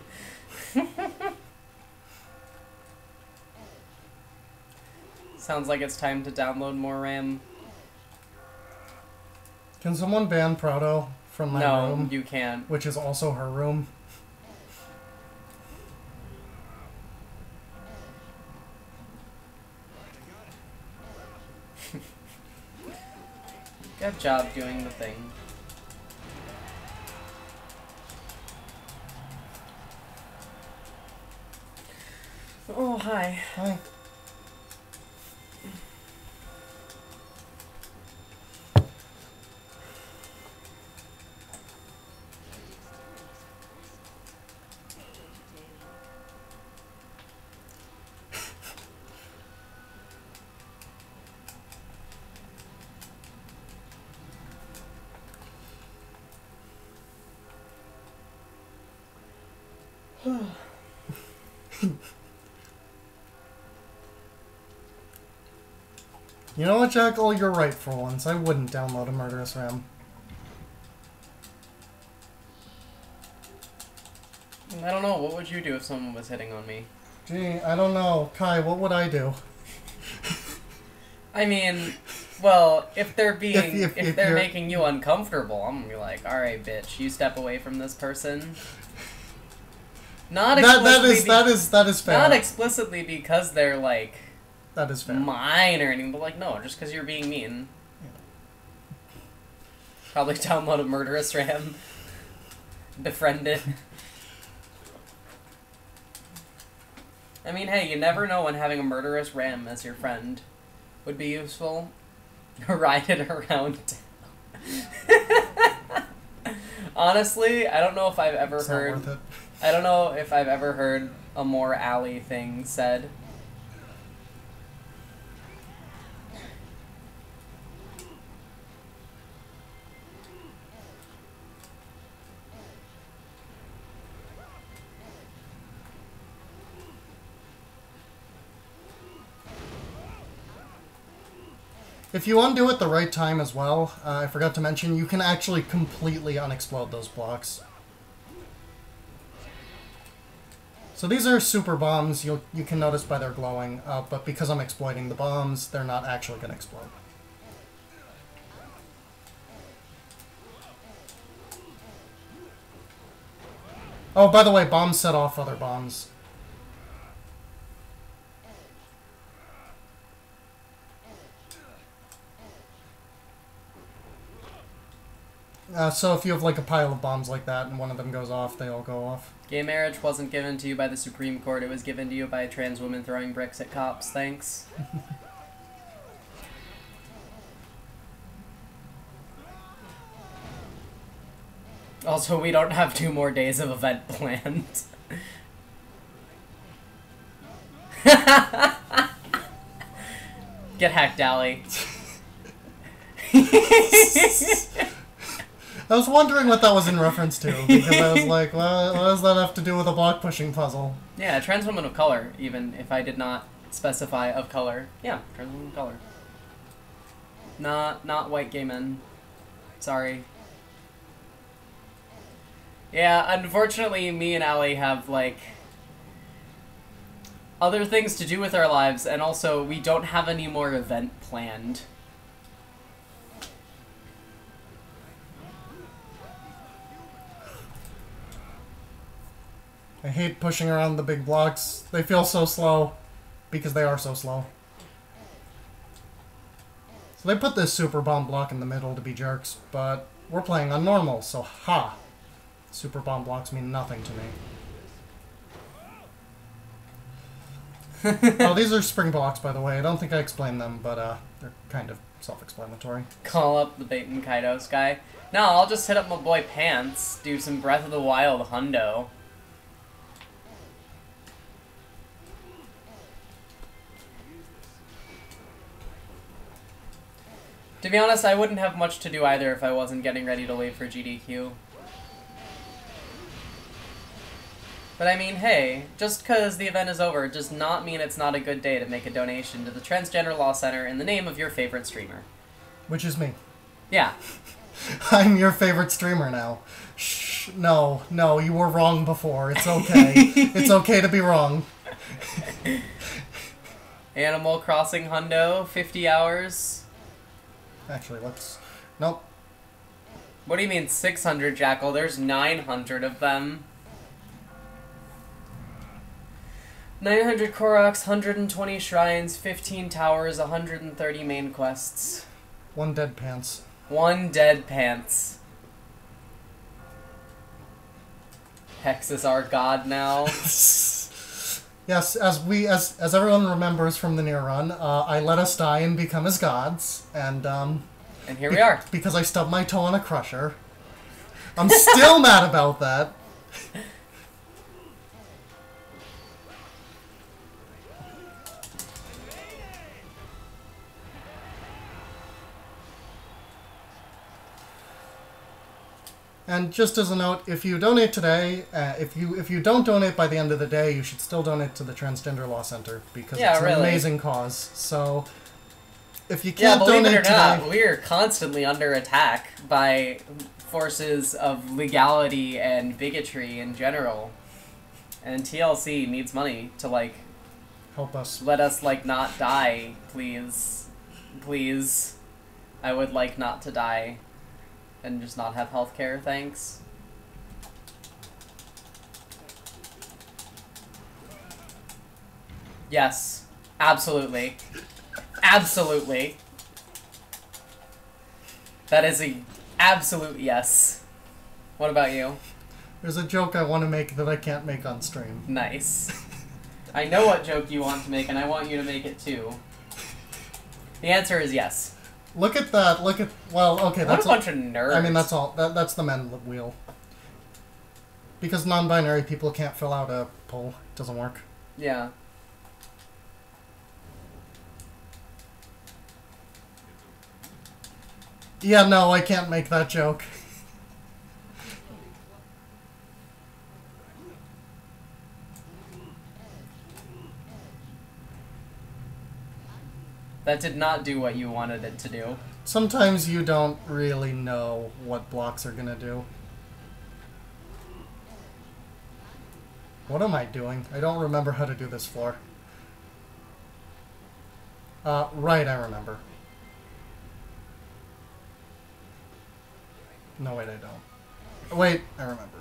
Sounds like it's time to download more RAM. Can someone ban Proto from my room? No, you can't. Which is also her room. Good job doing the thing. Oh, hi. Hi. You know what, Jackal? You're right for once. I wouldn't download a murderous RAM. I don't know. What would you do if someone was hitting on me? Gee, I don't know. Kai, what would I do? I mean, well, if they're being, if they're you're... making you uncomfortable, I'm gonna be like, all right, bitch, you step away from this person. Not explicitly that is fair. Not explicitly because they're like that is fair. Mine or anything, but like no, just because you're being mean. Yeah. Probably download a murderous RAM. Befriend it. I mean, hey, you never know when having a murderous RAM as your friend would be useful. Ride it around. Honestly, I don't know if I've ever heard. Not worth it. I don't know if I've ever heard a more alley thing said. If you undo at the right time as well, I forgot to mention, you can actually completely unexplode those blocks. So these are super bombs, you can notice by their glowing, but because I'm exploiting the bombs, they're not actually going to explode. Oh, by the way, bombs set off other bombs. So if you have like a pile of bombs like that and one of them goes off, they all go off. Gay marriage wasn't given to you by the Supreme Court, it was given to you by a trans woman throwing bricks at cops, thanks. Also, we don't have 2 more days of event planned. Get hacked, Allie. I was wondering what that was in reference to, because I was like, well, what does that have to do with a block pushing puzzle? Yeah, a trans woman of color, even if I did not specify of color. Yeah, trans woman of color. Not white gay men. Sorry. Yeah, unfortunately, me and Allie have, like, other things to do with our lives, and also, we don't have any more event planned. I hate pushing around the big blocks. They feel so slow, because they are so slow. So they put this super bomb block in the middle to be jerks, but we're playing on normal, so ha! Super bomb blocks mean nothing to me. Oh, these are spring blocks, by the way. I don't think I explained them, but they're kind of self-explanatory. Call up the Bait and Kaidos guy. No, I'll just hit up my boy Pants, do some Breath of the Wild hundo. To be honest, I wouldn't have much to do either if I wasn't getting ready to leave for GDQ. But I mean, hey, just because the event is over does not mean it's not a good day to make a donation to the Transgender Law Center in the name of your favorite streamer. Which is me. Yeah. I'm your favorite streamer now. Shh, no, you were wrong before. It's okay. It's okay to be wrong. Animal Crossing hundo, 50 hours. Actually, let's... Nope. What do you mean 600, Jackal? There's 900 of them. 900 Koroks, 120 shrines, 15 towers, 130 main quests. 1 dead pants. 1 dead pants. Hex is our god now. Yes, as everyone remembers from the near run, I let us die and become as gods, and here we are. Because I stubbed my toe on a crusher. I'm still mad about that. And just as a note, if you donate today, if you don't donate by the end of the day, you should still donate to the Transgender Law Center because it's an amazing cause. So if you can't donate today, not, we're constantly under attack by forces of legality and bigotry in general, and TLC needs money to like help us. Let us like not die, please, please. I would like not to die. And just not have healthcare, thanks. Yes. Absolutely. Absolutely. That is a absolute yes. What about you? There's a joke I want to make that I can't make on stream. Nice. I know what joke you want to make, and I want you to make it too. The answer is yes. Look at that. Look at... Well, okay, that's a bunch of nerds. I mean, that's all. That's the men wheel. Because non-binary people can't fill out a poll. It doesn't work. Yeah. Yeah, no, I can't make that joke. That did not do what you wanted it to do. Sometimes you don't really know what blocks are gonna do. What am I doing? I don't remember how to do this floor. Right, I remember. No, wait, I don't. Wait, I remember.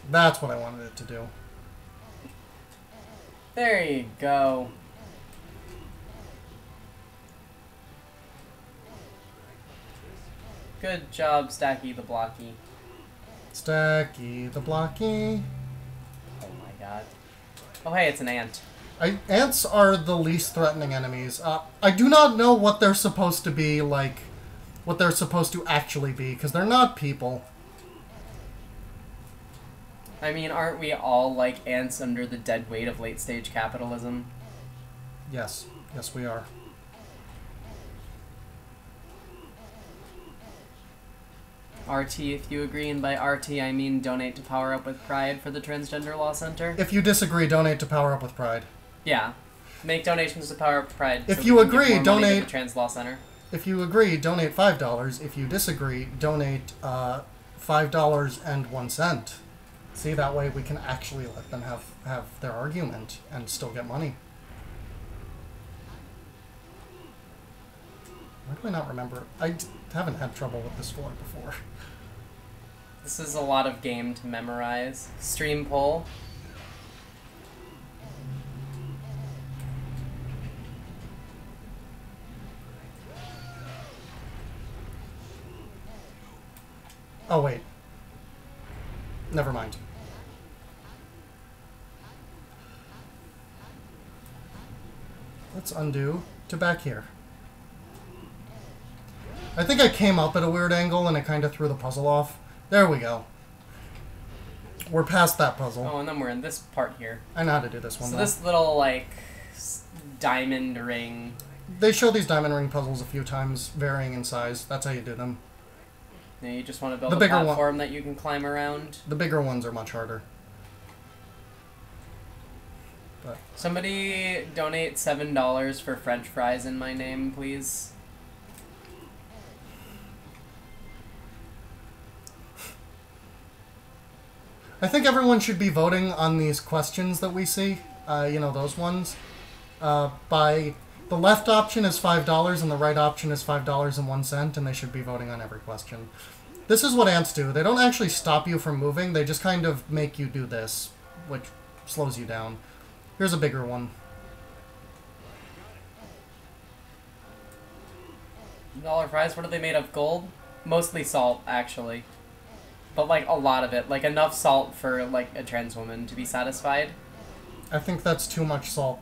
That's what I wanted it to do. There you go. Good job, Stacky the Blocky. Stacky the Blocky. Oh my god. Oh hey, it's an ant. Ants are the least threatening enemies. I do not know what they're supposed to be, like, what they're supposed to actually be, because they're not people. I mean, aren't we all like ants under the dead weight of late-stage capitalism? Yes. Yes, we are. RT, if you agree, and by RT I mean donate to Power Up with Pride for the Transgender Law Center. If you disagree, donate to Power Up with Pride. Yeah. Make donations to Power Up with Pride. If you agree, donate to the Trans Law Center. If you agree, donate $5. If you disagree, donate $5.01. See, that way we can actually let them have their argument and still get money. Why do I not remember? I haven't had trouble with this floor before. This is a lot of game to memorize. Stream poll. Oh, wait. Never mind. Let's undo to back here. I think I came up at a weird angle and it kind of threw the puzzle off. There we go. We're past that puzzle. Oh, and then we're in this part here. I know how to do this one, So though. this little, like, diamond ring... They show these diamond ring puzzles a few times, varying in size. That's how you do them. Yeah, you just want to build a platform that you can climb around. The bigger ones are much harder. But somebody donate $7 for French fries in my name, please. I think everyone should be voting on these questions that we see. You know, those ones. By the left option is $5 and the right option is $5.01, and they should be voting on every question. This is what ants do. They don't actually stop you from moving. They just kind of make you do this, which slows you down. Here's a bigger one. $1 fries, what are they made of? Gold? Mostly salt, actually. But, like, a lot of it. Like, enough salt for, like, a trans woman to be satisfied. I think that's too much salt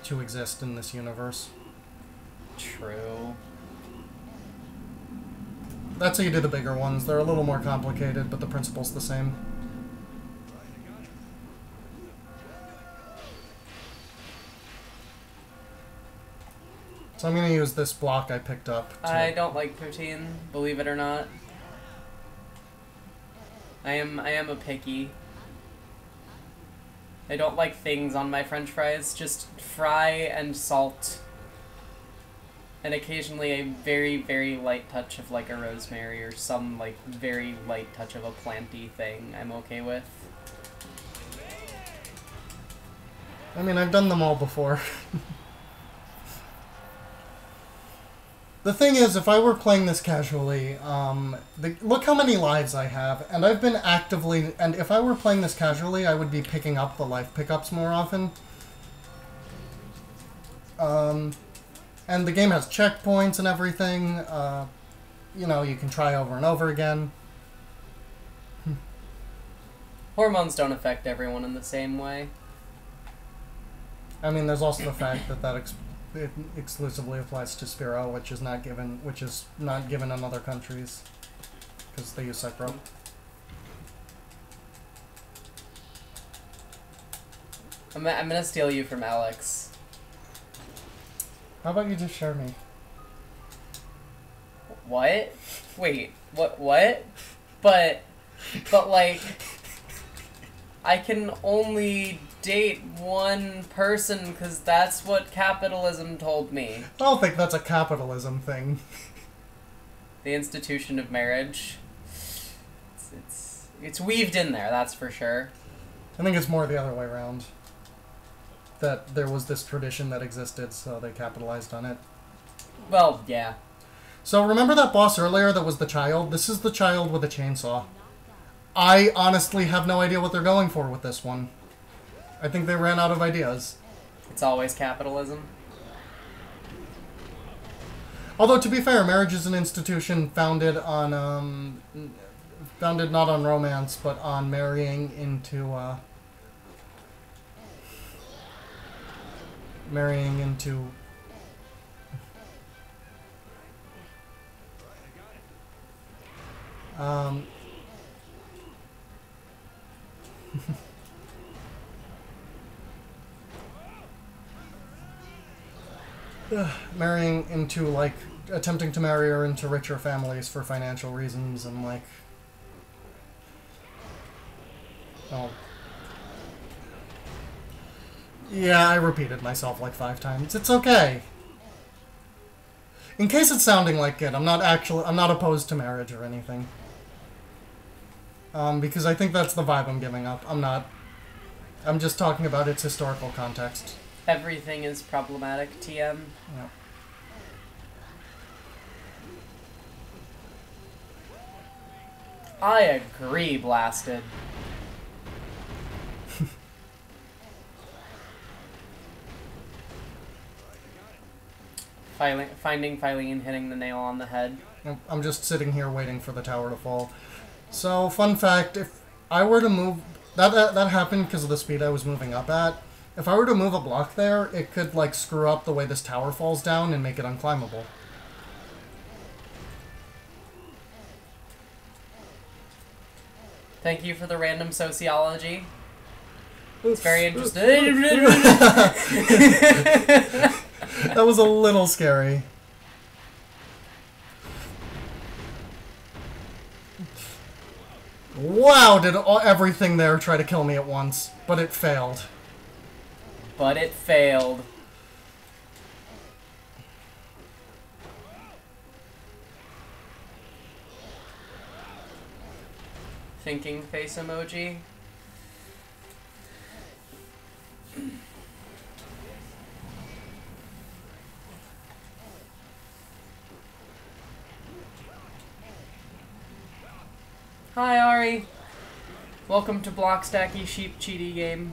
to exist in this universe. True. That's how you do the bigger ones. They're a little more complicated, but the principle's the same. So I'm going to use this block I picked up. I don't like poutine, believe it or not. I am a picky. I don't like things on my french fries, just fry and salt. And occasionally a very, very light touch of like a rosemary or some like very light touch of a planty thing I'm okay with. I mean, I've done them all before. The thing is, if I were playing this casually, look how many lives I have, and I've been actively, and if I were playing this casually, I would be picking up the life pickups more often. And the game has checkpoints and everything, you know, you can try over and over again. Hormones don't affect everyone in the same way. I mean, there's also the fact that it exclusively applies to Spiro, which is not given in other countries because they use Cypro. I'm gonna steal you from Alex. How about you just share me? What? Wait, what? But like, I can only date one person because that's what capitalism told me. I don't think that's a capitalism thing. The institution of marriage. It's weaved in there, that's for sure. I think it's more the other way around. That there was this tradition that existed, so they capitalized on it. Well, yeah. So remember that boss earlier that was the child? This is the child with a chainsaw. I honestly have no idea what they're going for with this one. I think they ran out of ideas. It's always capitalism. Although, to be fair, marriage is an institution founded on, founded not on romance, but on marrying into, marrying into, like, attempting to marry her into richer families for financial reasons and, like... Oh. Yeah, I repeated myself like 5 times. It's okay. In case it's sounding like it, I'm not opposed to marriage or anything. Because I think that's the vibe I'm giving up. I'm just talking about its historical context. Everything is problematic, TM. Yeah. I agree, Blasted. Finding Philene, hitting the nail on the head. I'm just sitting here waiting for the tower to fall. So, fun fact, if I were to move... That happened because of the speed I was moving up at. If I were to move a block there, it could, like, screw up the way this tower falls down and make it unclimbable. Thank you for the random sociology. It's very interesting. That was a little scary. Wow, did everything there try to kill me at once, but it failed. But it failed. Thinking face emoji. Hi Ari. Welcome to Blockstacky Sheep Cheaty Game.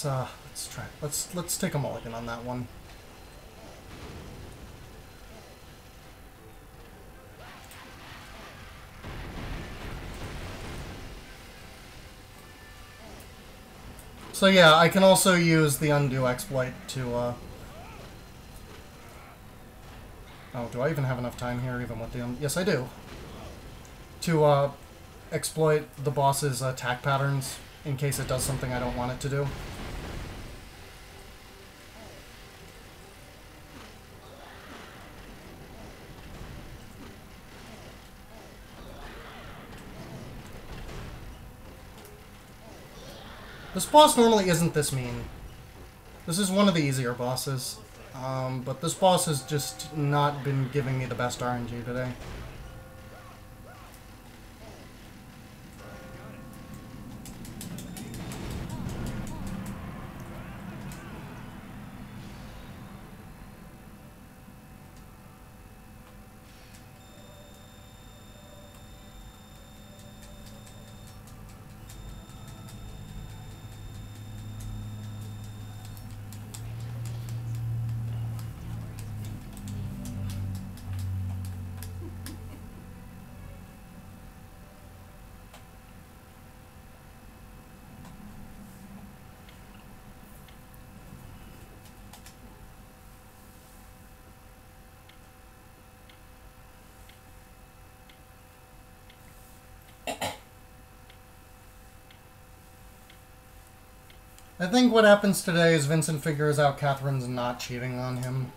Let's take a mulligan on that one. So yeah, I can also use the undo exploit to, Oh, do I even have enough time here, even with the... Yes, I do. To, exploit the boss's attack patterns, in case it does something I don't want it to do. This boss normally isn't this mean. This is one of the easier bosses. But this boss has just not been giving me the best RNG today. I think what happens today is Vincent figures out Catherine's not cheating on him.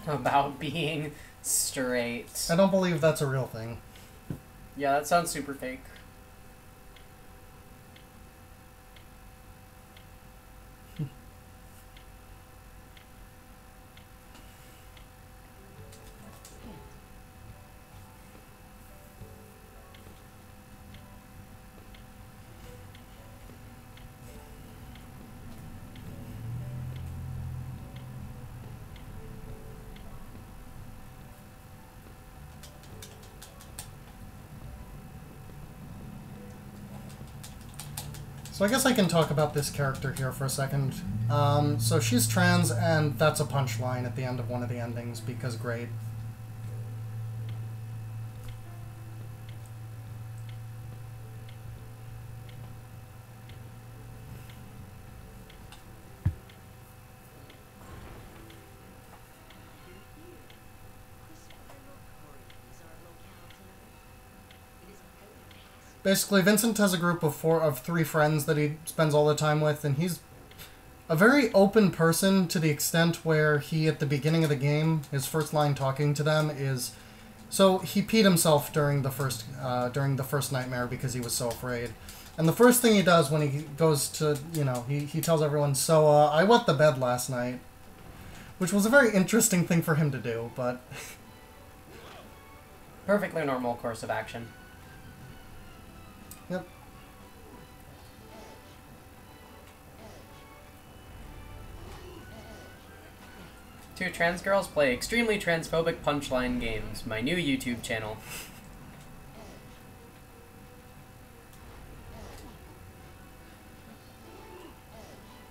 About being straight. I don't believe that's a real thing. Yeah, that sounds super fake. So I guess I can talk about this character here for a second. So she's trans, and that's a punchline at the end of one of the endings, because great. Basically, Vincent has a group of three friends that he spends all the time with, and he's a very open person to the extent where he, at the beginning of the game, his first line talking to them is... So, he peed himself during the first nightmare because he was so afraid. And the first thing he does when he goes to, he tells everyone, so, I wet the bed last night. Which was a very interesting thing for him to do, but... Perfectly normal course of action. Yep. Two trans girls play extremely transphobic punchline games. My new YouTube channel.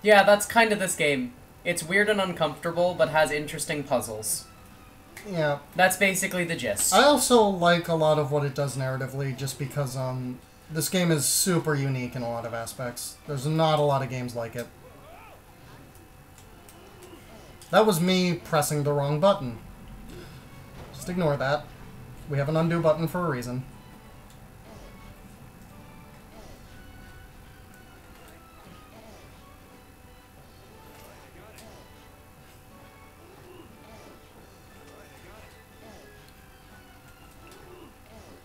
Yeah, that's kind of this game. It's weird and uncomfortable, but has interesting puzzles. Yeah. That's basically the gist. I also like a lot of what it does narratively, just because, this game is super unique in a lot of aspects. There's not a lot of games like it. That was me pressing the wrong button. Just ignore that. We have an undo button for a reason.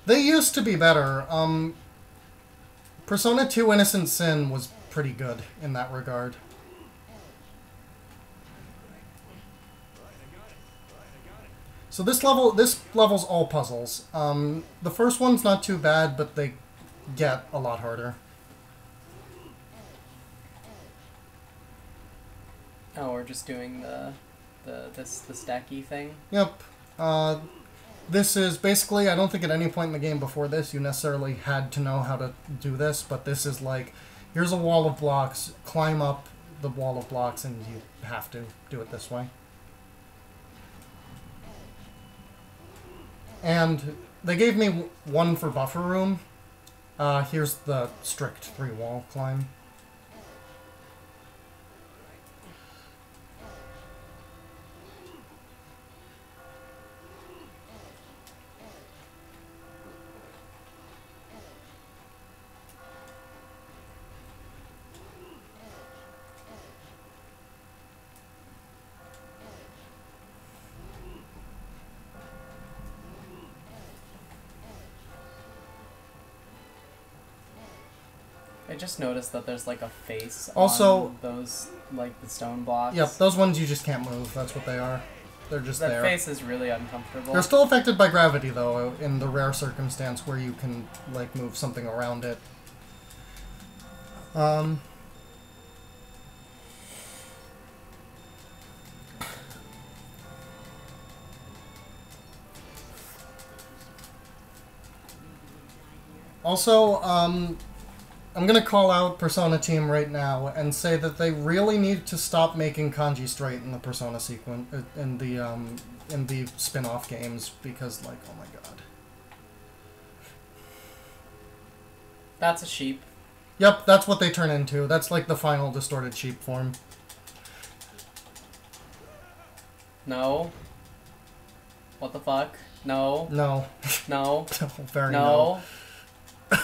They used to be better. Persona 2 Innocent Sin was pretty good in that regard. So this level's all puzzles. The first one's not too bad, but they get a lot harder. Oh, we're just doing the stacky thing? Yep. This is basically, I don't think at any point in the game before this you necessarily had to know how to do this, but this is like, here's a wall of blocks, climb up the wall of blocks, and you have to do it this way. And they gave me one for buffer room. Here's the strict 3-wall climb. I just noticed that there's like a face also, on those, like, the stone blocks. Yep, those ones you just can't move. That's what they are. They're just there. That face is really uncomfortable. They're still affected by gravity, though, in the rare circumstance where you can, like, move something around it. Also, I'm gonna call out Persona Team right now and say that they really need to stop making kanji straight in the Persona sequence in the spin-off games, because, like, oh my god. That's a sheep. Yep, that's what they turn into. That's like the final distorted sheep form. No. What the fuck? No. No. No. Very no. no.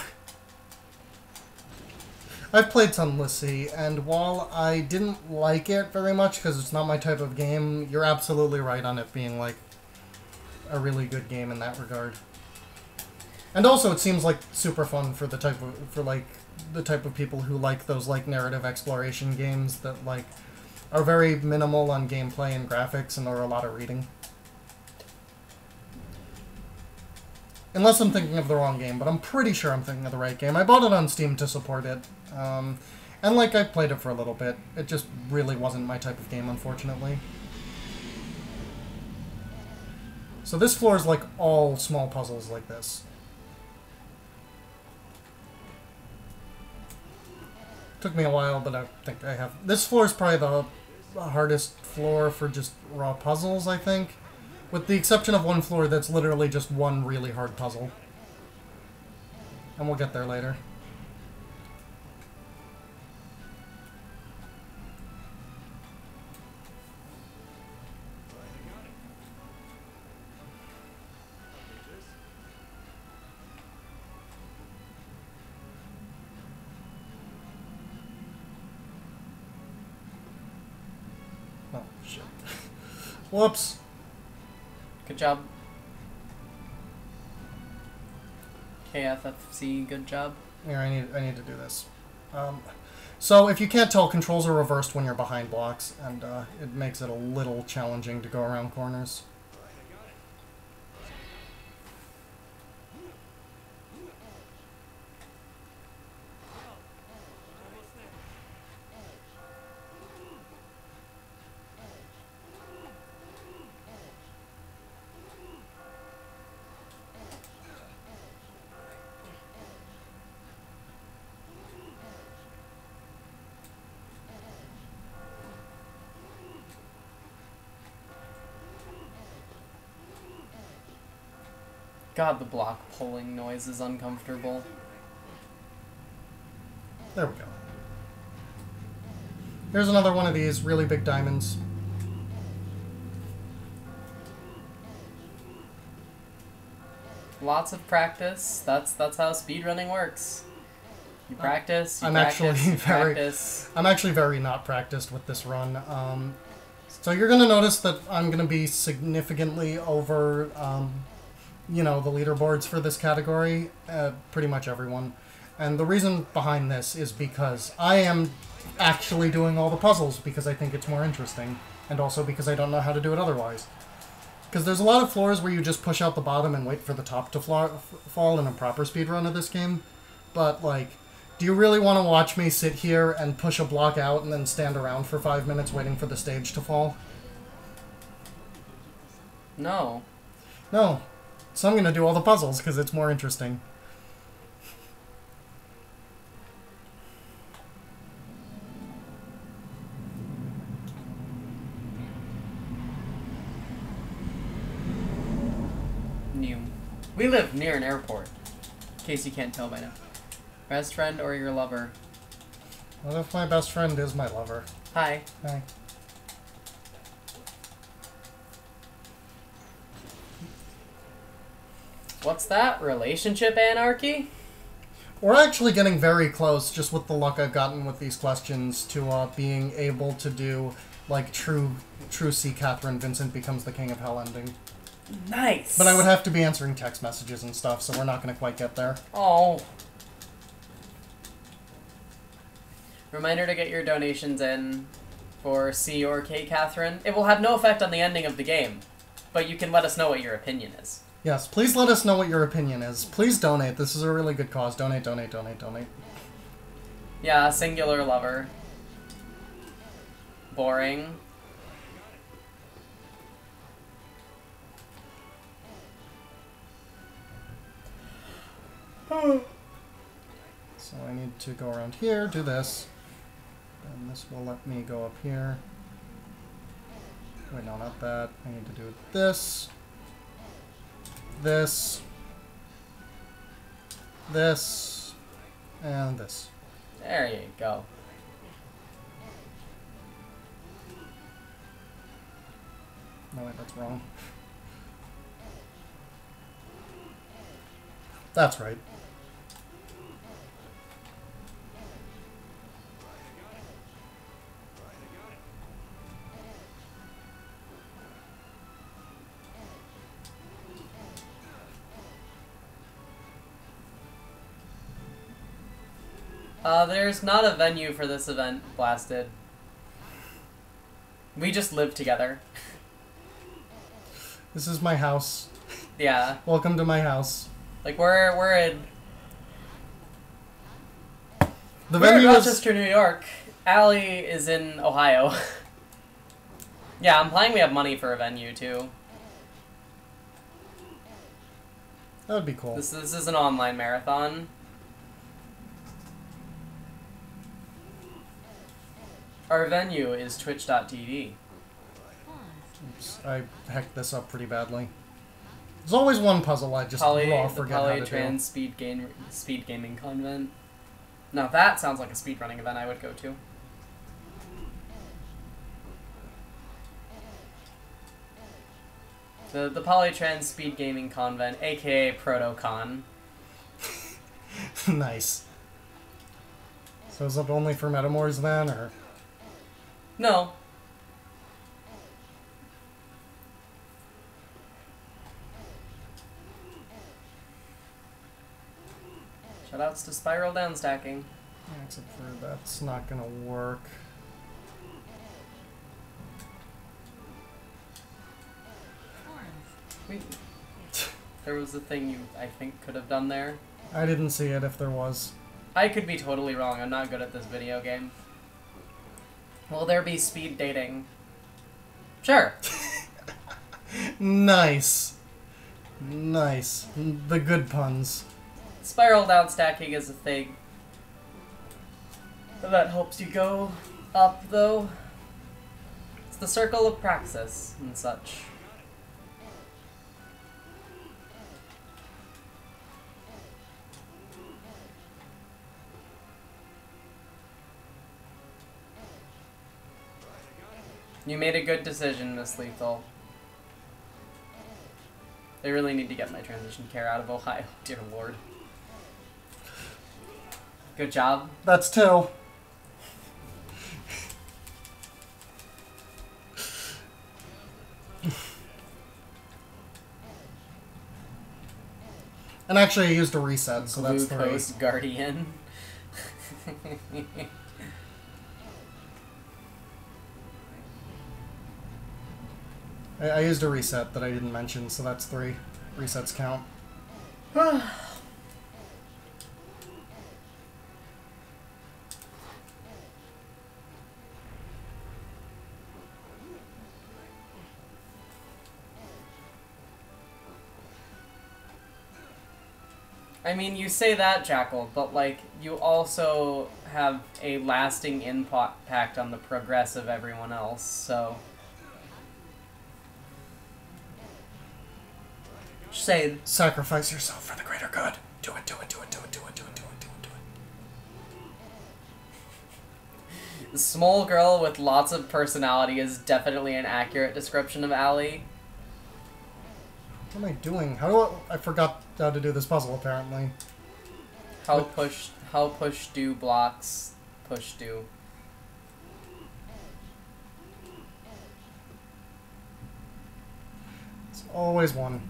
I've played Sunless Sea, and while I didn't like it very much because it's not my type of game, you're absolutely right on it being, like, a really good game in that regard. And also, it seems like super fun for the type of people who like those, like, narrative exploration games that, like, are very minimal on gameplay and graphics and are a lot of reading. Unless I'm thinking of the wrong game, but I'm pretty sure I'm thinking of the right game. I bought it on Steam to support it. And, like, I played it for a little bit. It just really wasn't my type of game, unfortunately. So this floor is, like, all small puzzles like this. Took me a while, but I think I have... This floor is probably the hardest floor for just raw puzzles, I think. With the exception of one floor that's literally just one really hard puzzle. And we'll get there later. Oh, shit. Whoops. Good job. KFFC, good job. Here, I need to do this. So, if you can't tell, controls are reversed when you're behind blocks, and it makes it a little challenging to go around corners. God, the block pulling noise is uncomfortable. There we go. Here's another one of these really big diamonds. Lots of practice. That's how speedrunning works. You practice. I'm actually very not practiced with this run. So you're gonna notice that I'm gonna be significantly over, you know, the leaderboards for this category. Pretty much everyone. And the reason behind this is because I am actually doing all the puzzles because I think it's more interesting, and also because I don't know how to do it otherwise. Because there's a lot of floors where you just push out the bottom and wait for the top to fall in a proper speedrun of this game. But, like, do you really want to watch me sit here and push a block out and then stand around for 5 minutes waiting for the stage to fall? No. No. So I'm going to do all the puzzles because it's more interesting. New. We live near an airport. In case you can't tell by now. Best friend or your lover? What if my best friend is my lover? Hi. Hi. What's that? Relationship anarchy? We're actually getting very close, just with the luck I've gotten with these questions, to being able to do, like, true C. Catherine Vincent becomes the king of hell ending. Nice! But I would have to be answering text messages and stuff, so we're not going to quite get there. Oh. Reminder to get your donations in for C or K Catherine. It will have no effect on the ending of the game, but you can let us know what your opinion is. Yes, please let us know what your opinion is. Please donate. This is a really good cause. Donate, donate, donate, donate. Yeah, singular lover. Boring. So I need to go around here, do this. And this will let me go up here. Wait, no, not that. I need to do this. This. This. And this. There you go. No, wait, that's wrong. That's right. There's not a venue for this event, Blasted. We just live together. This is my house. Yeah. Welcome to my house. Like, we're in... The we're in venue is... Rochester, New York. Allie is in Ohio. Yeah, I'm implying we have money for a venue, too. That would be cool. This is an online marathon. Our venue is twitch.tv. Oops, I hacked this up pretty badly. There's always one puzzle I just raw forget how to do. Polytrans speed gaming convent. Now that sounds like a speedrunning event I would go to. The Polytrans Speed Gaming Convent, aka ProtoCon. Nice. So is it only for Metamors then, or...? No. Shoutouts to Spiral Downstacking. Yeah, except for that's not gonna work. Wait. There was a thing you, I think, could have done there. I didn't see it if there was. I could be totally wrong. I'm not good at this video game. Will there be speed dating? Sure. Nice. Nice. The good puns. Spiral downstacking is a thing. That helps you go up, though. It's the circle of praxis and such. You made a good decision, Miss Lethal. They really need to get my transition care out of Ohio, dear lord. Good job. That's two. And actually I used a reset, so that's three. Glucose Guardian. I used a reset that I didn't mention, so that's three. Resets count. I mean, you say that, Jackal, but, like, you also have a lasting impact on the progress of everyone else, so... Just saying. Sacrifice yourself for the greater good. Do it, do it, do it, do it, do it, do it, do it, do it, do it. The small girl with lots of personality is definitely an accurate description of Allie. What am I doing? How do I forgot how to do this puzzle, apparently. How push do blocks push do. It's always one.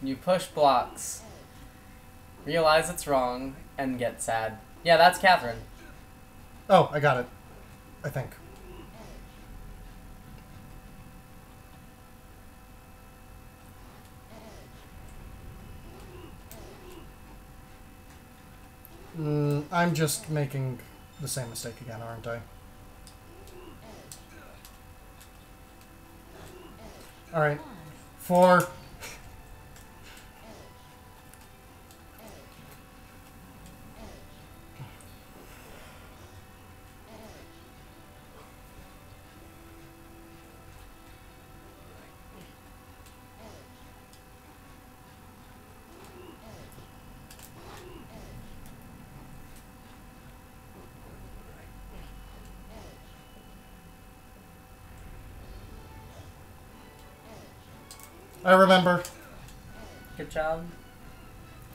You push blocks, realize it's wrong, and get sad. Yeah, that's Catherine. Oh, I got it. I think. I'm just making the same mistake again, aren't I? Alright. 4... I remember. Good job.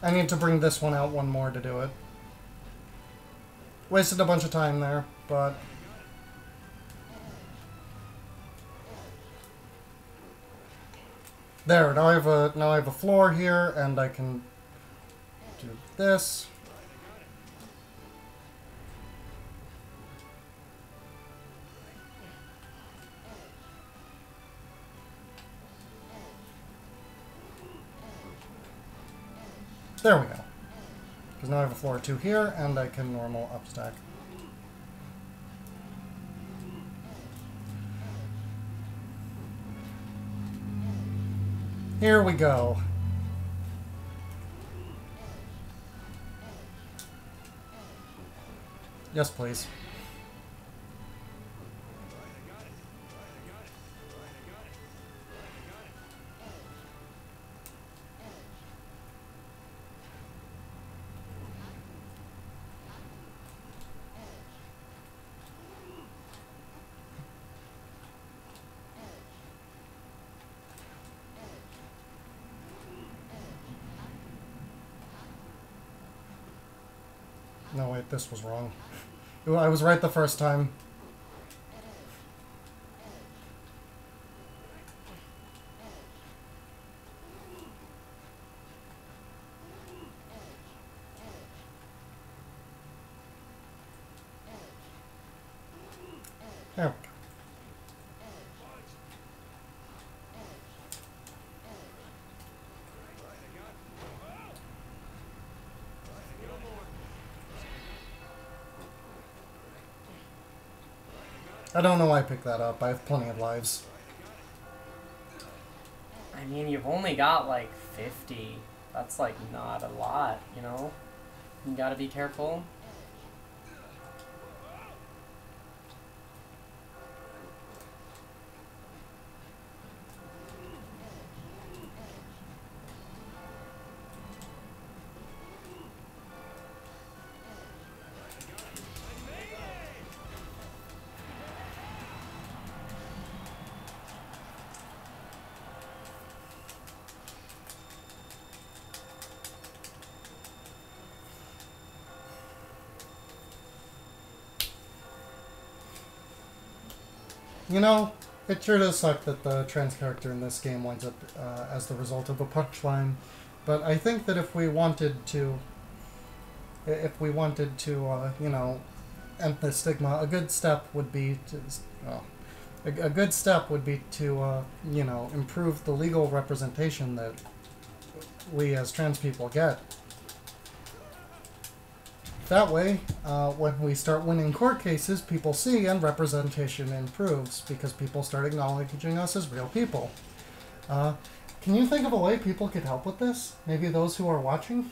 I need to bring this one out one more to do it. Wasted a bunch of time there, but... There, now I have a floor here, and I can do this. There we go. Because now I have a floor 2 here, and I can normal upstack. Here we go. Yes, please. No, wait, this was wrong. I was right the first time. There we go. I don't know why I picked that up. I have plenty of lives. I mean, you've only got like 50. That's like not a lot, you know? You gotta be careful. You know, it sure does suck that the trans character in this game winds up as the result of a punchline, but I think that if we wanted to, you know, end the stigma, a good step would be to, you know, improve the legal representation that we as trans people get. That way, when we start winning court cases, people see and representation improves because people start acknowledging us as real people. Can you think of a way people could help with this? Maybe those who are watching?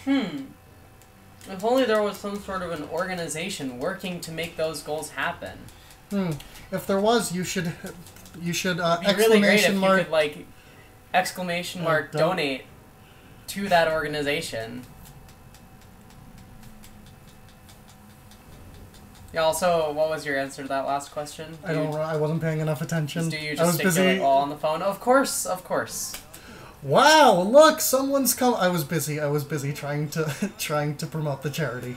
If only there was some sort of an organization working to make those goals happen. If there was, you should It'd be really great if you could, like, exclamation mark donate to that organization. Yeah, also, what was your answer to that last question? I wasn't paying enough attention. Do you just stick all on the phone? Of course, of course. Wow, look, someone's come. I was busy trying to promote the charity,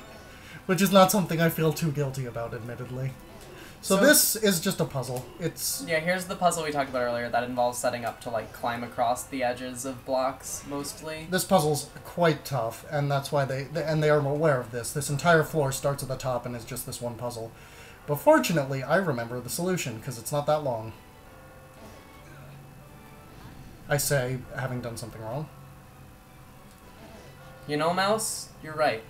which is not something I feel too guilty about, admittedly. So this is just a puzzle. Yeah, here's the puzzle we talked about earlier that involves setting up to, like, climb across the edges of blocks, mostly. This puzzle's quite tough, and that's why they are aware of this. This entire floor starts at the top and is just this one puzzle. But fortunately, I remember the solution, because it's not that long. I say, having done something wrong. You know, Mouse, you're right.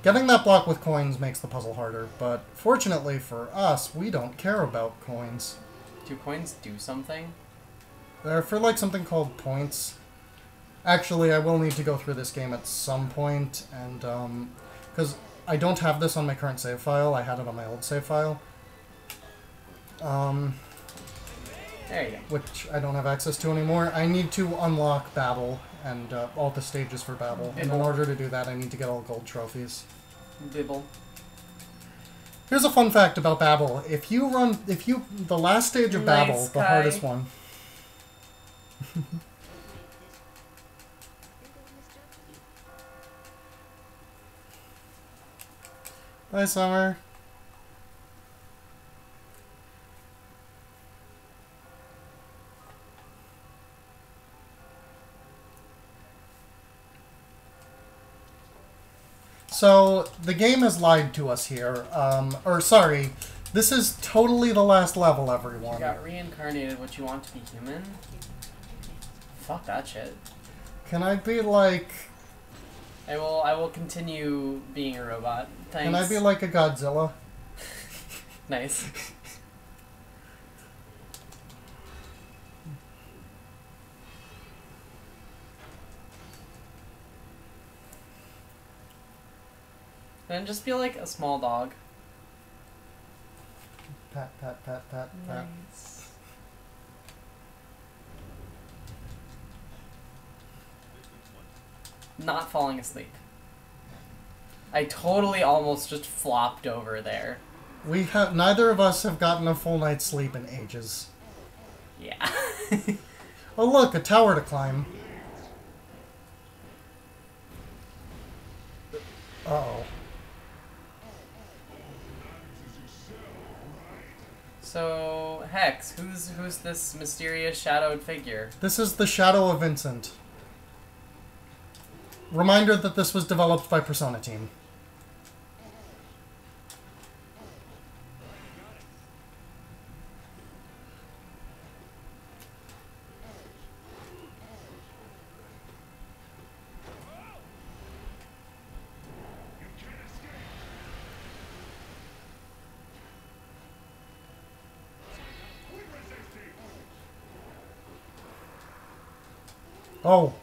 Getting that block with coins makes the puzzle harder, but fortunately for us, we don't care about coins. Do coins do something? They're for, like, something called points. Actually, I will need to go through this game at some point, and, because I don't have this on my current save file. I had it on my old save file. There you go. Which I don't have access to anymore. I need to unlock Babel and all the stages for Babel. And in order to do that, I need to get all gold trophies. Bibble. Here's a fun fact about Babel. The last stage of Babel, the hardest one. Bye, Summer. So, the game has lied to us here. Sorry, this is totally the last level, everyone. You got reincarnated, what you want to be human? Fuck that shit. Can I be like... I will continue being a robot. Thanks. Can I be like a Godzilla? Nice. Then just be like a small dog. Pat, pat, pat, pat, pat. Nice. Not falling asleep. I totally almost just flopped over there. Neither of us have gotten a full night's sleep in ages. Yeah. Oh look, a tower to climb. Uh-oh. So, Hex, who's this mysterious shadowed figure? This is the Shadow of Vincent. Reminder that this was developed by Persona Team.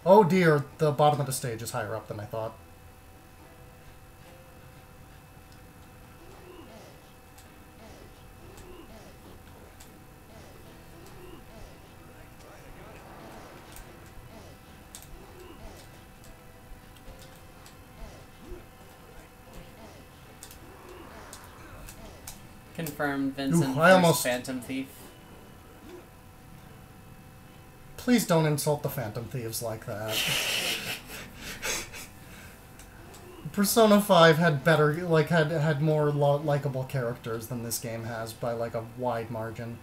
Oh dear, the bottom of the stage is higher up than I thought. Confirmed Vincent Phantom Thief. Please don't insult the Phantom Thieves like that. Persona 5 had better, like, had more likable characters than this game has by, like, a wide margin.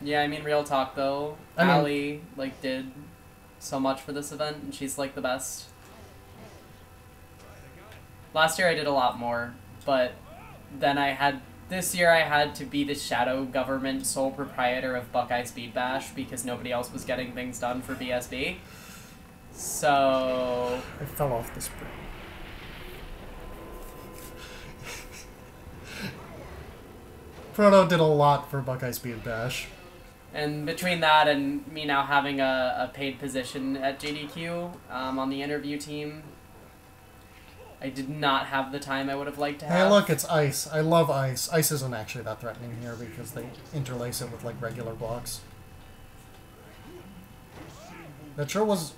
Yeah, I mean, real talk, though. Allie, like, did so much for this event, and she's, like, the best. Last year I did a lot more, but then I had this year I had to be the shadow government sole proprietor of Buckeye Speed Bash because nobody else was getting things done for BSB. So... I fell off the spring. Proto did a lot for Buckeye Speed Bash. And between that and me now having a paid position at JDQ on the interview team, I did not have the time I would have liked to have. Hey, look, it's ice. I love ice. Ice isn't actually that threatening here because they interlace it with, like, regular blocks. That sure was...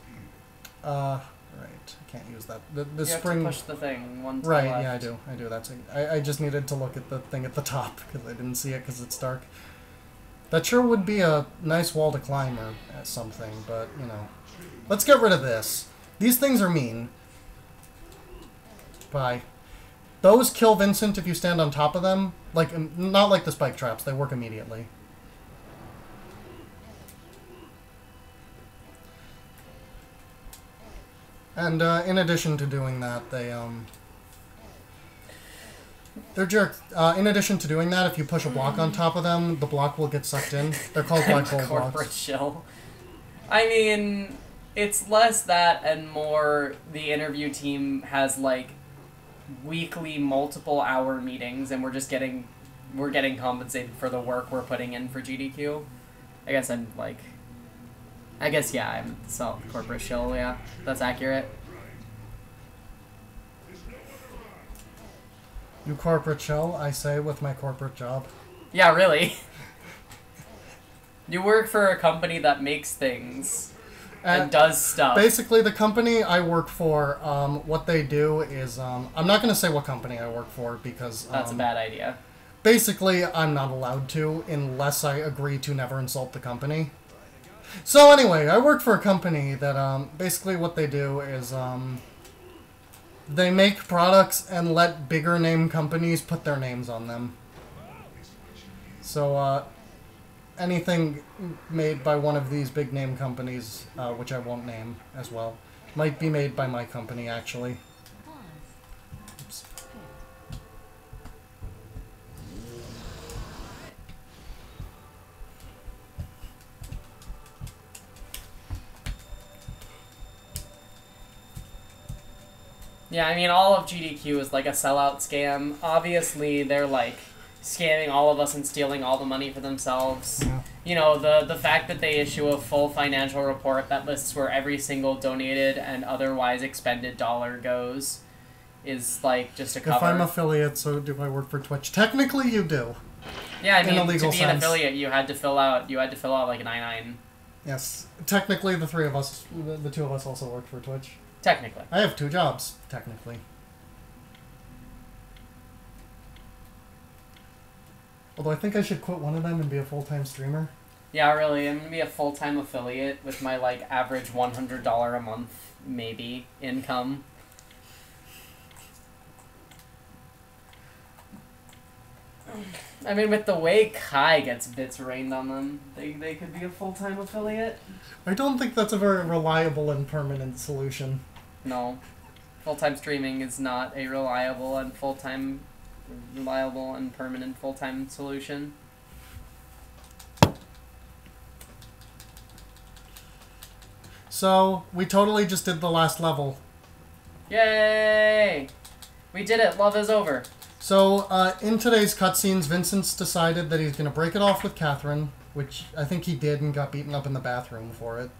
right. I can't use that. The spring... have to push the thing one to right, the left. yeah, I do. I do. That's it. I just needed to look at the thing at the top because I didn't see it because it's dark. That sure would be a nice wall to climb or something, but, you know. Let's get rid of this. These things are mean. Bye. Those kill Vincent if you stand on top of them. Like, not like the spike traps. They work immediately. And, in addition to doing that, they're jerks. In addition to doing that, if you push a block on top of them, the block will get sucked in. They're called black hole corporate blocks. Shill. I mean, it's less that and more the interview team has, like, weekly multiple-hour meetings, and we're getting compensated for the work we're putting in for GDQ. Yeah, I'm corporate shill, yeah. That's accurate. You corporate shell, I say, with my corporate job. Yeah, really. You work for a company that makes things and does stuff. Basically, the company I work for, what they do is, I'm not going to say what company I work for because... That's a bad idea. Basically, I'm not allowed to unless I agree to never insult the company. So anyway, I work for a company that, basically what they do is, they make products and let bigger name companies put their names on them. So, anything made by one of these big name companies, which I won't name as well, might be made by my company, actually. Oops. Yeah, I mean, all of GDQ is like a sellout scam. Obviously, they're like scamming all of us and stealing all the money for themselves. Yeah. You know, the fact that they issue a full financial report that lists where every single donated and otherwise expended dollar goes is like just a cover. If I'm affiliate, so do I work for Twitch? Technically, you do. Yeah, I mean, to be sense. an affiliate, you had to fill out like an I-9. Yes. Technically, the three of us, the two of us also work for Twitch. Technically. I have 2 jobs, technically. Although I think I should quit one of them and be a full-time streamer. Yeah, really. I'm going to be a full-time affiliate with my, like, average $100 a month, maybe, income. I mean, with the way Kai gets bits rained on them, they could be a full-time affiliate. I don't think that's a very reliable and permanent solution. No. Full-time streaming is not a reliable and permanent full-time solution. So, we totally just did the last level. Yay! We did it. Love is over. So, in today's cutscenes, Vincent's decided that he's going to break it off with Catherine, which I think he did and got beaten up in the bathroom for it.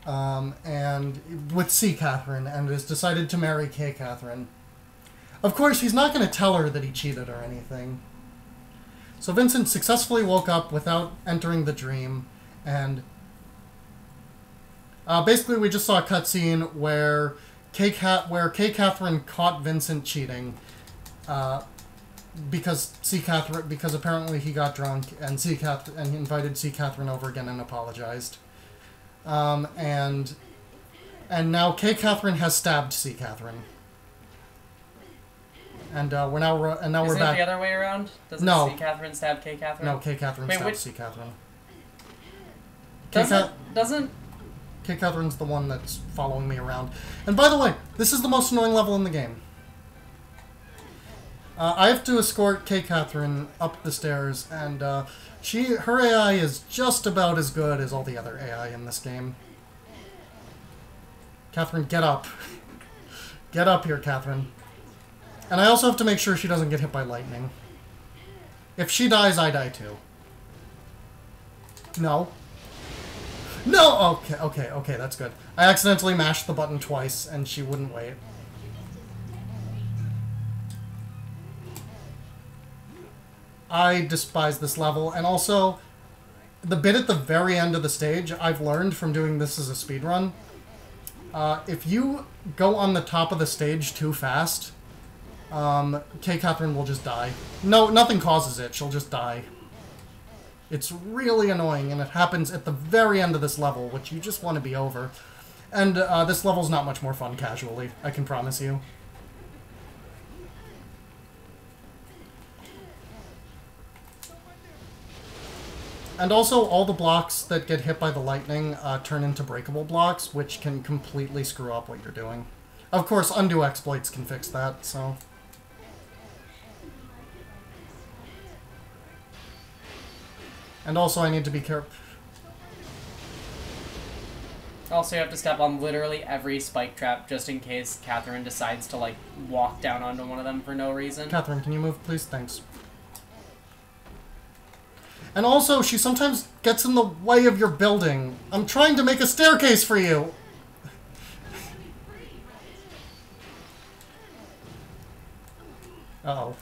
And with C. Catherine, and has decided to marry K. Catherine. Of course, he's not going to tell her that he cheated or anything. So Vincent successfully woke up without entering the dream, and basically we just saw a cutscene where K. Catherine caught Vincent cheating, because apparently he got drunk, and he invited C. Catherine over again and apologized. And now K. Catherine has stabbed C. Catherine. And we're back. Isn't it the other way around? Doesn't C. Catherine stab K. Catherine? No, K. Catherine stabs C. Catherine. Doesn't K. Catherine's the one that's following me around. And by the way, this is the most annoying level in the game. I have to escort Kay Catherine up the stairs, and her AI is just about as good as all the other AI in this game. Catherine, get up. Get up here, Catherine. And I also have to make sure she doesn't get hit by lightning. If she dies, I die too. No. No! Okay, that's good. I accidentally mashed the button twice, and she wouldn't wait. I despise this level, and also, the bit at the very end of the stage, I've learned from doing this as a speedrun. If you go on the top of the stage too fast, Kay Catherine will just die. No, nothing causes it, she'll just die. It's really annoying, and it happens at the very end of this level, which you just want to be over. And this level's not much more fun casually, I can promise you. And also, all the blocks that get hit by the lightning turn into breakable blocks, which can completely screw up what you're doing. Of course, undo exploits can fix that, so... And also, I need to be careful. Also, you have to step on literally every spike trap just in case Catherine decides to, like, walk down onto one of them for no reason. Catherine, can you move, please? Thanks. And also, she sometimes gets in the way of your building. I'm trying to make a staircase for you! Uh-oh.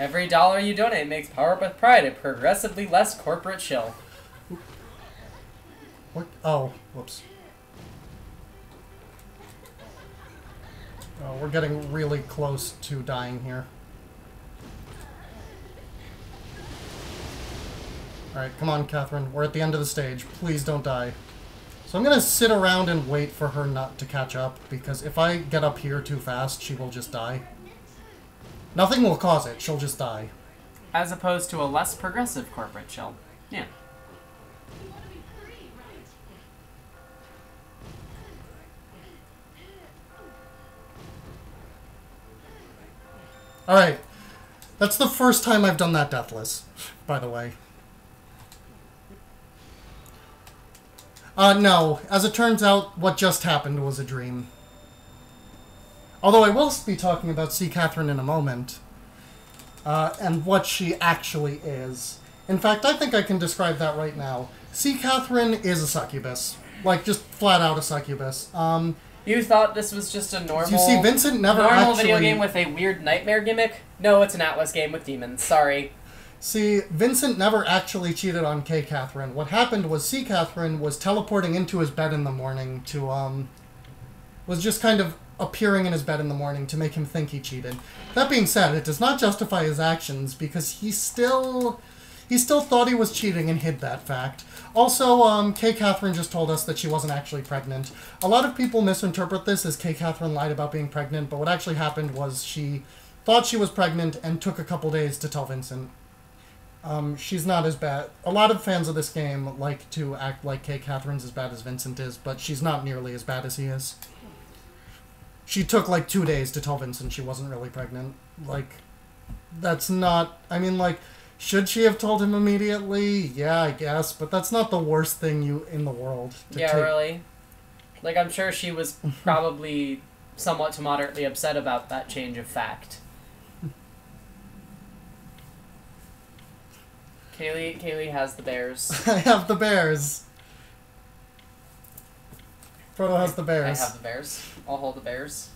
Every dollar you donate makes PUWP with Pride a progressively less corporate shill. What? Oh, whoops. Oh, we're getting really close to dying here. Alright, come on, Catherine. We're at the end of the stage. Please don't die. So I'm gonna sit around and wait for her not to catch up, because if I get up here too fast, she will just die. Nothing will cause it. She'll just die. As opposed to a less progressive corporate shill. Yeah. Alright. That's the first time I've done that deathless, by the way. No. As it turns out, what just happened was a dream. Although I will be talking about C. Catherine in a moment. And what she actually is. In fact, I think I can describe that right now. C. Catherine is a succubus. Like, just flat out a succubus. You thought this was just a normal... You see, Vincent never normal video game with a weird nightmare gimmick? No, it's an Atlas game with demons. Sorry. See, Vincent never actually cheated on K. Catherine. What happened was C. Catherine was teleporting into his bed in the morning to, was just kind of appearing in his bed in the morning to make him think he cheated. That being said, it does not justify his actions because he still thought he was cheating and hid that fact. Also, Kay Catherine just told us that she wasn't actually pregnant. A lot of people misinterpret this as Kay Catherine lied about being pregnant, but what actually happened was she thought she was pregnant and took a couple days to tell Vincent. She's not as bad. A lot of fans of this game like to act like Kay Catherine's as bad as Vincent is, but she's not nearly as bad as he is. She took, like, 2 days to tell Vincent she wasn't really pregnant. Like, that's not... I mean, like, should she have told him immediately? Yeah, I guess, but that's not the worst thing in the world. Yeah, really? Like, I'm sure she was probably somewhat to moderately upset about that change of fact. Kaylee has the bears. I have the bears. Frodo has the bears. I have the bears. I'll hold the bears.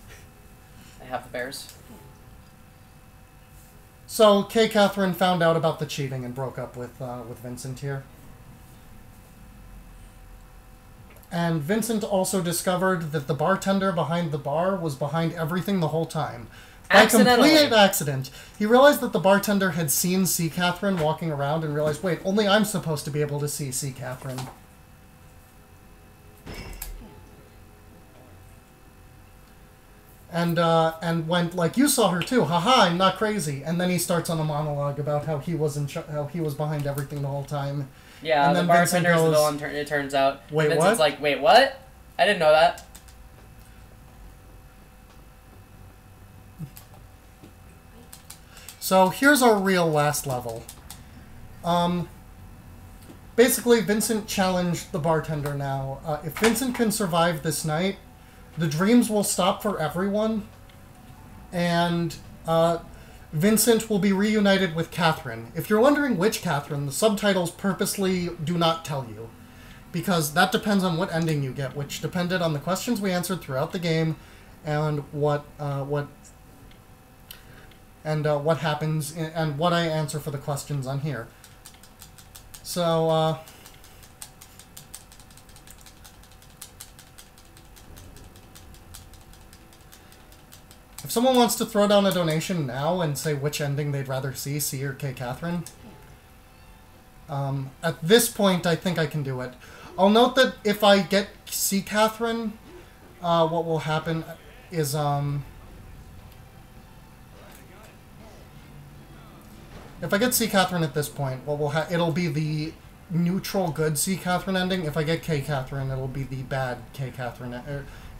I have the bears. So, Kay Catherine found out about the cheating and broke up with Vincent here. And Vincent also discovered that the bartender behind the bar was behind everything the whole time. By complete accident. He realized that the bartender had seen C. Catherine walking around and realized, wait, only I'm supposed to be able to see C. Catherine. And went like, you saw her too, haha, I'm not crazy. And then he starts on a monologue about how he was behind everything the whole time. Yeah, and the bartender's the villain, it turns out. Wait, Vincent's what? like, wait, what? I didn't know that. So here's our real last level. Basically, Vincent challenged the bartender now. If Vincent can survive this night, the dreams will stop for everyone, and Vincent will be reunited with Catherine. If you're wondering which Catherine, the subtitles purposely do not tell you, because that depends on what ending you get, which depended on the questions we answered throughout the game, and what happens, and what I answer for the questions on here. So, if someone wants to throw down a donation now and say which ending they'd rather see, C or K Catherine, at this point, I think I can do it. I'll note that if I get C Catherine, what will happen is, if I get C Catherine at this point, what will it'll be the neutral good C Catherine ending. If I get K Catherine, it'll be the bad K Catherine.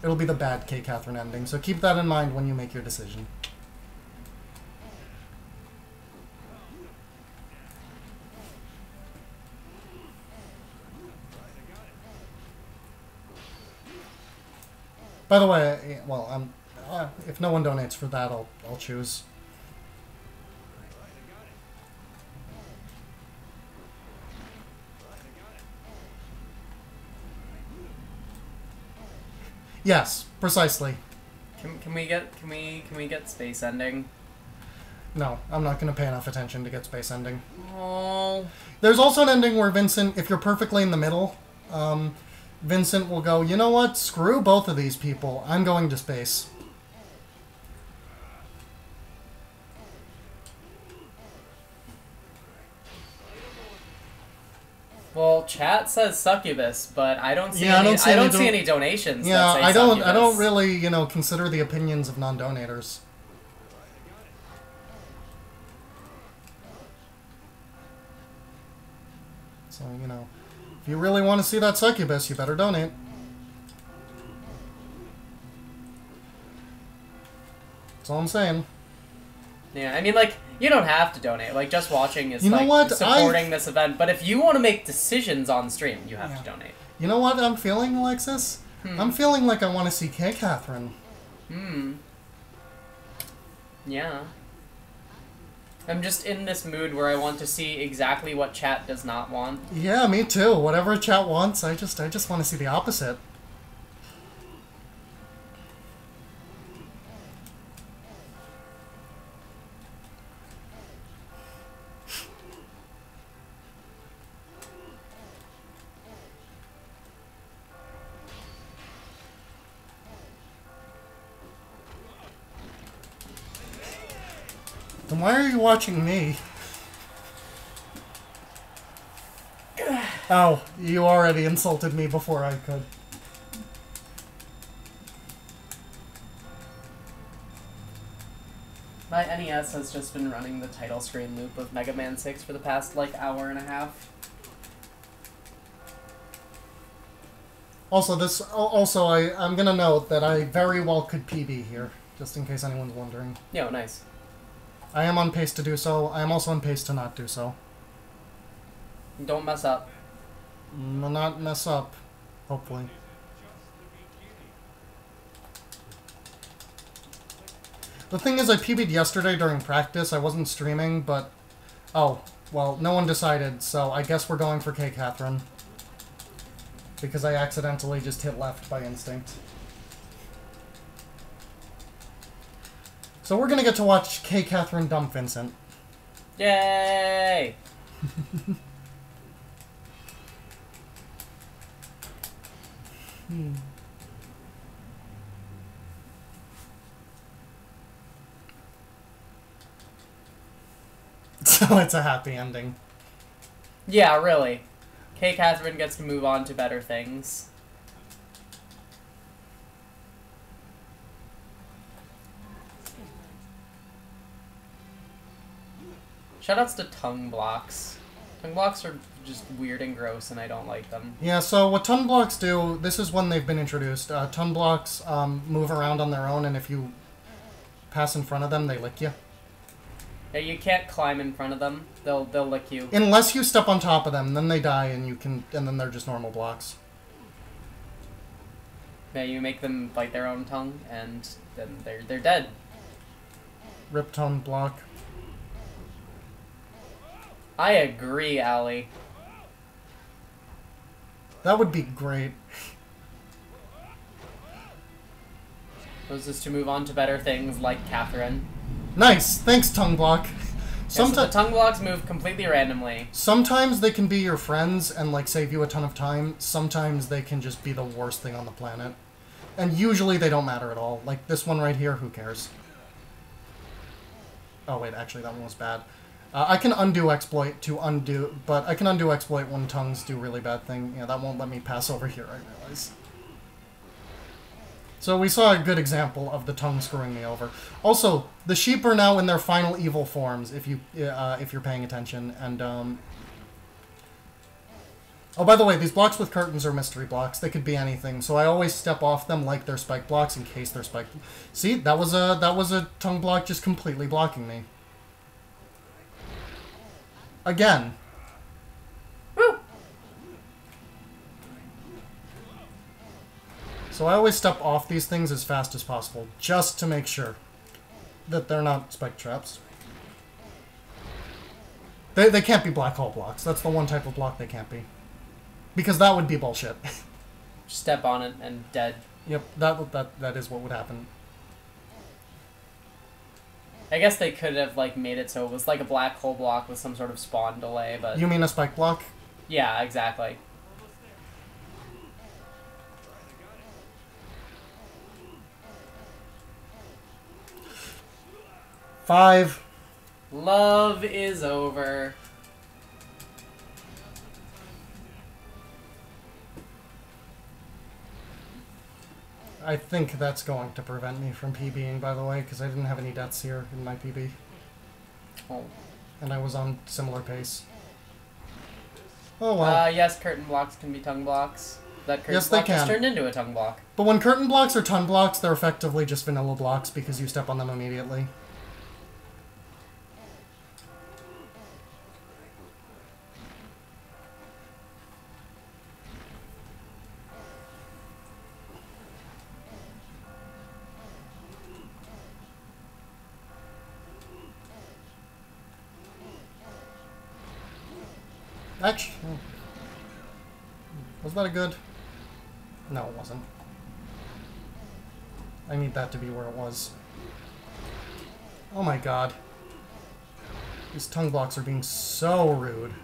It'll be the bad K Catherine ending. So keep that in mind when you make your decision. By the way, well, if no one donates for that, I'll choose. Yes, precisely. Can we get space ending? No, I'm not going to pay enough attention to get space ending. Oh. There's also an ending where Vincent, if you're perfectly in the middle, Vincent will go, you know what? Screw both of these people. I'm going to space. Well, chat says succubus, but I don't see I don't see any donations. Yeah, that say I don't really, consider the opinions of non-donators. So, if you really want to see that succubus, you better donate. That's all I'm saying. Yeah, I mean, you don't have to donate. Just watching is, supporting this event. But if you want to make decisions on stream, you have to donate. You know what I'm feeling, Alexis? I'm feeling like I want to see K Catherine. Yeah. I'm just in this mood where I want to see exactly what chat does not want. Yeah, me too. Whatever chat wants, I just want to see the opposite. Then why are you watching me? Oh, you already insulted me before I could. My NES has just been running the title screen loop of Mega Man 6 for the past, hour and a half. Also, I'm gonna note that I very well could PB here, just in case anyone's wondering. Yeah, nice. I am on pace to do so. I am also on pace to not do so. Don't mess up. Not mess up, hopefully. The thing is, I PB'd yesterday during practice. I wasn't streaming, but... Oh, well, no one decided, so I guess we're going for K Catherine. Because I accidentally just hit left by instinct. So we're gonna get to watch K Catherine dump Vincent. Yay! So it's a happy ending. Yeah, really. K Catherine gets to move on to better things. Shoutouts to tongue blocks. Tongue blocks are just weird and gross, and I don't like them. Yeah, so what tongue blocks do, this is when they've been introduced. Tongue blocks move around on their own, and if you pass in front of them, they lick you. Yeah, you can't climb in front of them. They'll lick you. Unless you step on top of them, then they die and then they're just normal blocks. Yeah, you make them bite their own tongue, and then they're dead. Rip tongue block. I agree, Allie. That would be great. Was this to move on to better things like Catherine? Nice! Thanks, tongue block. So the tongue blocks move completely randomly. Sometimes they can be your friends and, like, save you a ton of time. Sometimes they can just be the worst thing on the planet. And usually they don't matter at all. Like, this one right here, who cares? Oh, wait, actually, that one was bad. I can undo exploit to undo... But I can undo exploit when tongues do really bad thing. Yeah, that won't let me pass over here, I realize. So we saw a good example of the tongue screwing me over. Also, the sheep are now in their final evil forms, if you're paying attention. And, oh, by the way, these blocks with curtains are mystery blocks. They could be anything, so I always step off them like they're spike blocks in case they're spike... See, that was a tongue block just completely blocking me. Again. Woo! So I always step off these things as fast as possible, just to make sure that they're not spike traps. They can't be black hole blocks. That's the one type of block they can't be. Because that would be bullshit. Step on it and dead. Yep, that is what would happen. I guess they could have, like, made it so it was like a black hole block with some sort of spawn delay, but... You mean a spike block? Yeah, exactly. Five. Love is over. I think that's going to prevent me from PBing, by the way, because I didn't have any deaths here in my PB. Oh. And I was on similar pace. Oh well. Yes, curtain blocks can be tongue blocks. That curtain Yes, they block is can. turned into a tongue block. But when curtain blocks are tongue blocks, they're effectively just vanilla blocks because you step on them immediately. Actually, was that a good? No, it wasn't. I need that to be where it was. Oh my god. These tongue blocks are being so rude.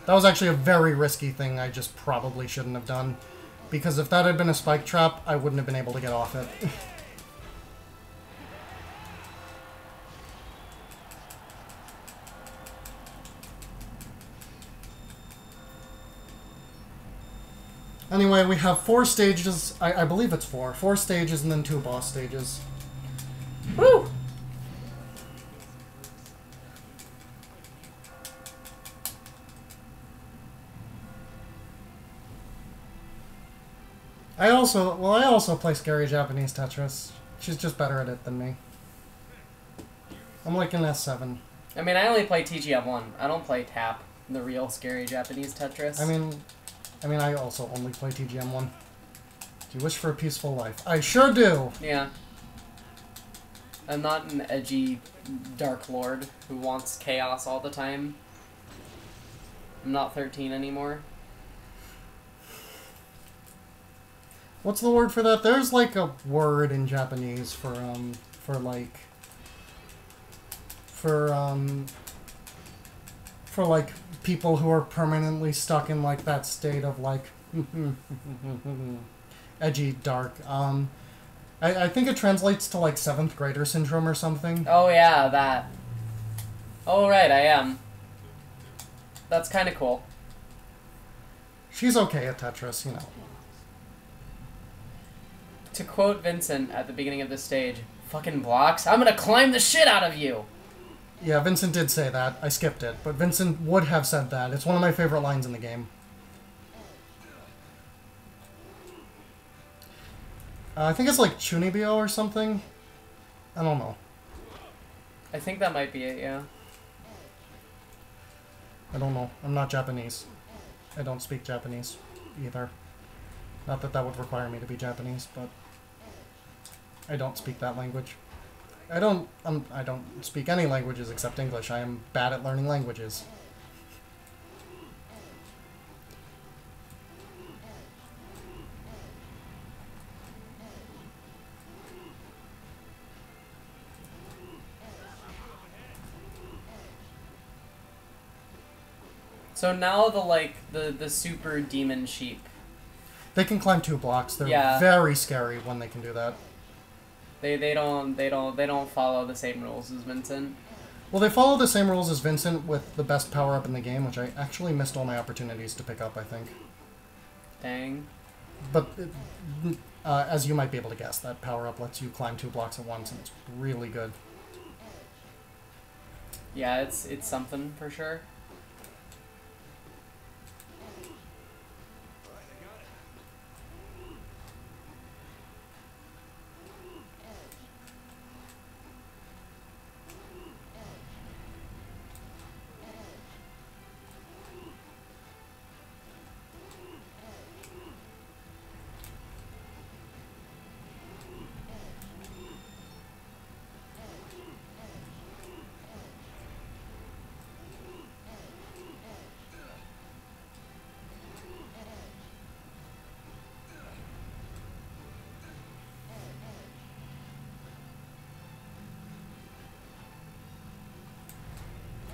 That was actually a very risky thing I just probably shouldn't have done. Because if that had been a spike trap, I wouldn't have been able to get off it. Anyway, we have 4 stages. I believe it's 4. 4 stages and then 2 boss stages. Woo! I also play Scary Japanese Tetris. She's just better at it than me. I'm like an S7. I mean, I only play TGM1. I don't play TAP, the real Scary Japanese Tetris. I mean, I also only play TGM1. Do you wish for a peaceful life? I sure do! Yeah. I'm not an edgy Dark Lord who wants chaos all the time. I'm not 13 anymore. What's the word for that? There's like a word in Japanese for people who are permanently stuck in like that state of like edgy dark. I think it translates to like 7th grader syndrome or something. Oh yeah, that. Oh right, I am. That's kind of cool. She's okay at Tetris, you know. To quote Vincent at the beginning of this stage, "Fucking blocks, I'm gonna climb the shit out of you!" Yeah, Vincent did say that. I skipped it, but Vincent would have said that. It's one of my favorite lines in the game. I think it's like Chunibyo or something. I don't know. I think that might be it, yeah. I don't know. I'm not Japanese. I don't speak Japanese either. Not that that would require me to be Japanese, but I don't speak that language. I don't speak any languages except English. I am bad at learning languages. So now the super demon sheep. They can climb 2 blocks. They're very scary when they can do that. They don't follow the same rules as Vincent. Well, they follow the same rules as Vincent with the best power-up in the game, which I actually missed all my opportunities to pick up, I think. Dang. But, as you might be able to guess, that power-up lets you climb 2 blocks at once, and it's really good. Yeah, it's something for sure.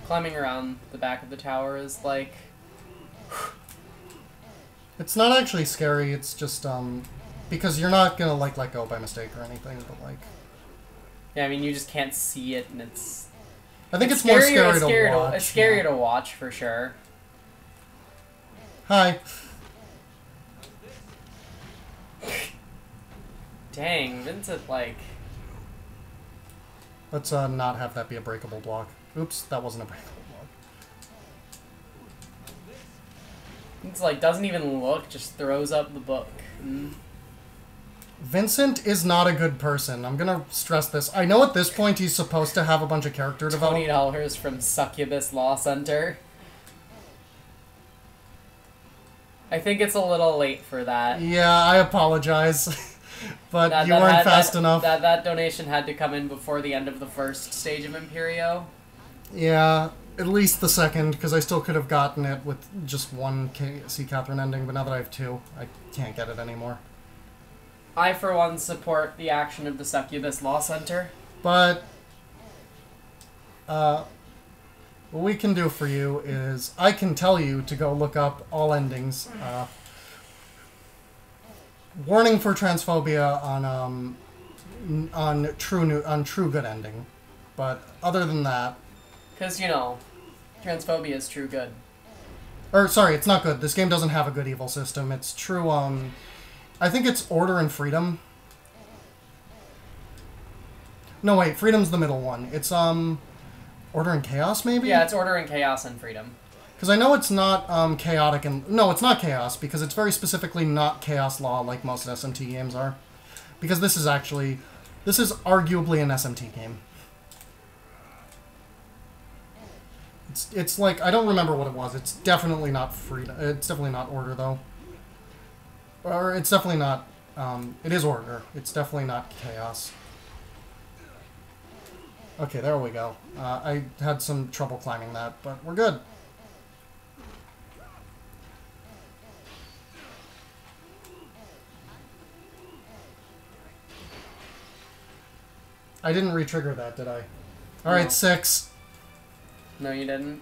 Climbing around the back of the tower is like... It's not actually scary, it's just, because you're not gonna, like, let go by mistake or anything, but, like... Yeah, I mean, you just can't see it, and it's... I think it's more scary to watch. It's scary to watch, for sure. Hi. Dang, Vincent, like... Let's, not have that be a breakable block. Oops, that wasn't a breakable block. It's like, doesn't even look, just throws up the book. Vincent is not a good person. I'm gonna stress this. I know at this point he's supposed to have a bunch of character development. $20 from Succubus Law Center. I think it's a little late for that. Yeah, I apologize. But you weren't fast enough. That donation had to come in before the end of the first stage of Imperio. Yeah, at least the second, because I still could have gotten it with just one C. Catherine ending, but now that I have 2, I can't get it anymore. I, for one, support the action of the Succubus Law Center. But, what we can do for you is, I can tell you to go look up all endings. Warning for transphobia on true good ending. But other than that... Because, you know, transphobia is true good. Or, sorry, it's not good. This game doesn't have a good evil system. It's true, I think it's order and freedom. No, wait, freedom's the middle one. It's, order and chaos, maybe? Yeah, it's order and chaos and freedom. Because I know it's not, chaotic and... No, it's not chaos, because it's very specifically not chaos law like most SMT games are. Because this is actually... This is arguably an SMT game. It's like, I don't remember what it was. It's definitely not freedom. It's definitely not order, though. Or it's definitely not, it is order. It's definitely not chaos. Okay, there we go. I had some trouble climbing that, but we're good. I didn't re-trigger that, did I? Alright, no. 6. No, you didn't.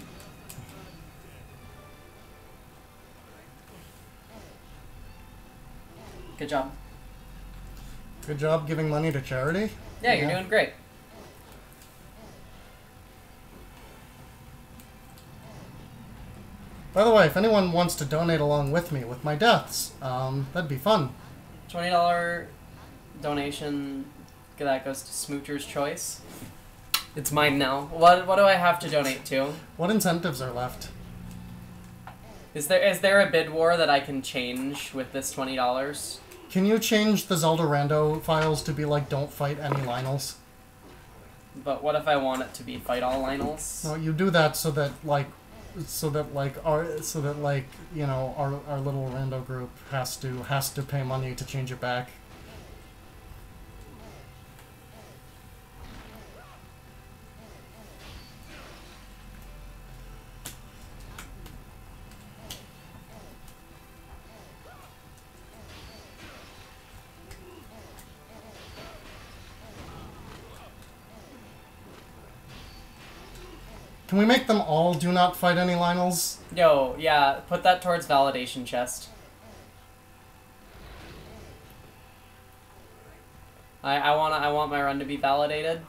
Good job. Good job giving money to charity? Yeah, you're doing great. By the way, if anyone wants to donate along with me with my deaths, that'd be fun. $20 donation, that goes to Smoocher's Choice. It's mine now. What do I have to donate to? What incentives are left? Is there a bid war that I can change with this $20? Can you change the Zelda Rando files to be like, don't fight any Lionels? But what if I want it to be fight all Lionels? No, you do that so that our little Rando group has to pay money to change it back. Can we make them all do not fight any Lionels? Yo, yeah, put that towards validation chest. I want my run to be validated.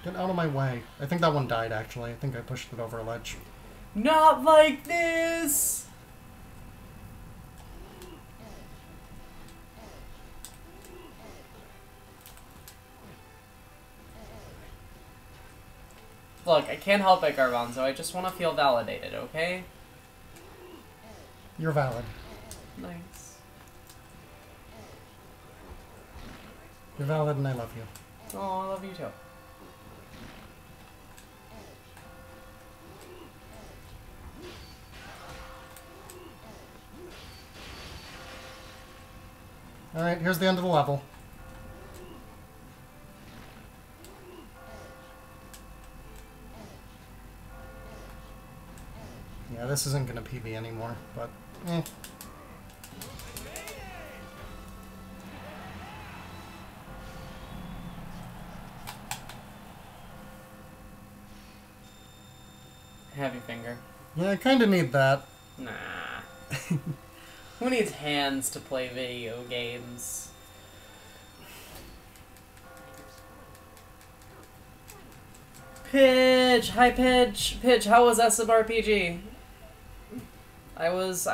Get out of my way. I think that one died, actually. I think I pushed it over a ledge. Not like this! Look, I can't help it, Garbanzo. I just want to feel validated, okay? You're valid. Nice. You're valid and I love you. Oh, I love you too. Alright, here's the end of the level. Yeah, this isn't gonna PB anymore, but eh. Heavy finger. Yeah, I kinda need that. Nah. Who needs hands to play video games? Pidge! Hi, Pidge! Pidge, how was SMRPG? I was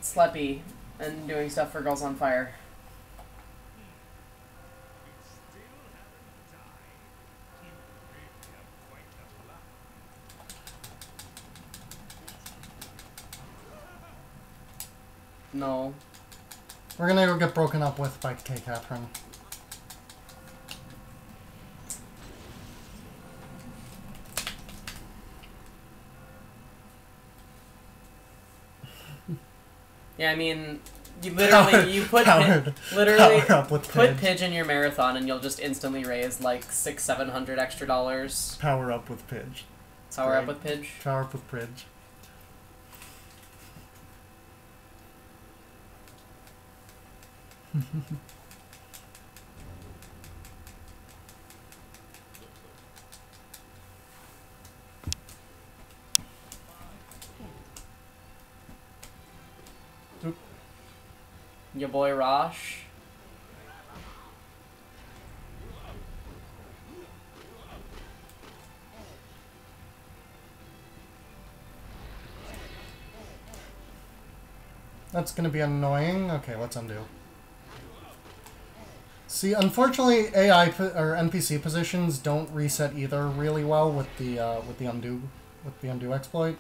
sleepy and doing stuff for Girls on Fire. No. We're gonna go get broken up with by K. Catherine. Yeah, I mean, you literally put Pidge in your marathon and you'll just instantly raise like $600-700 extra dollars. Power up with Pidge. Power up with Pidge. Power up with Pidge. Your boy Rosh. That's gonna be annoying. Okay, let's undo. See, unfortunately, AI or NPC positions don't reset either really well with the undo exploit.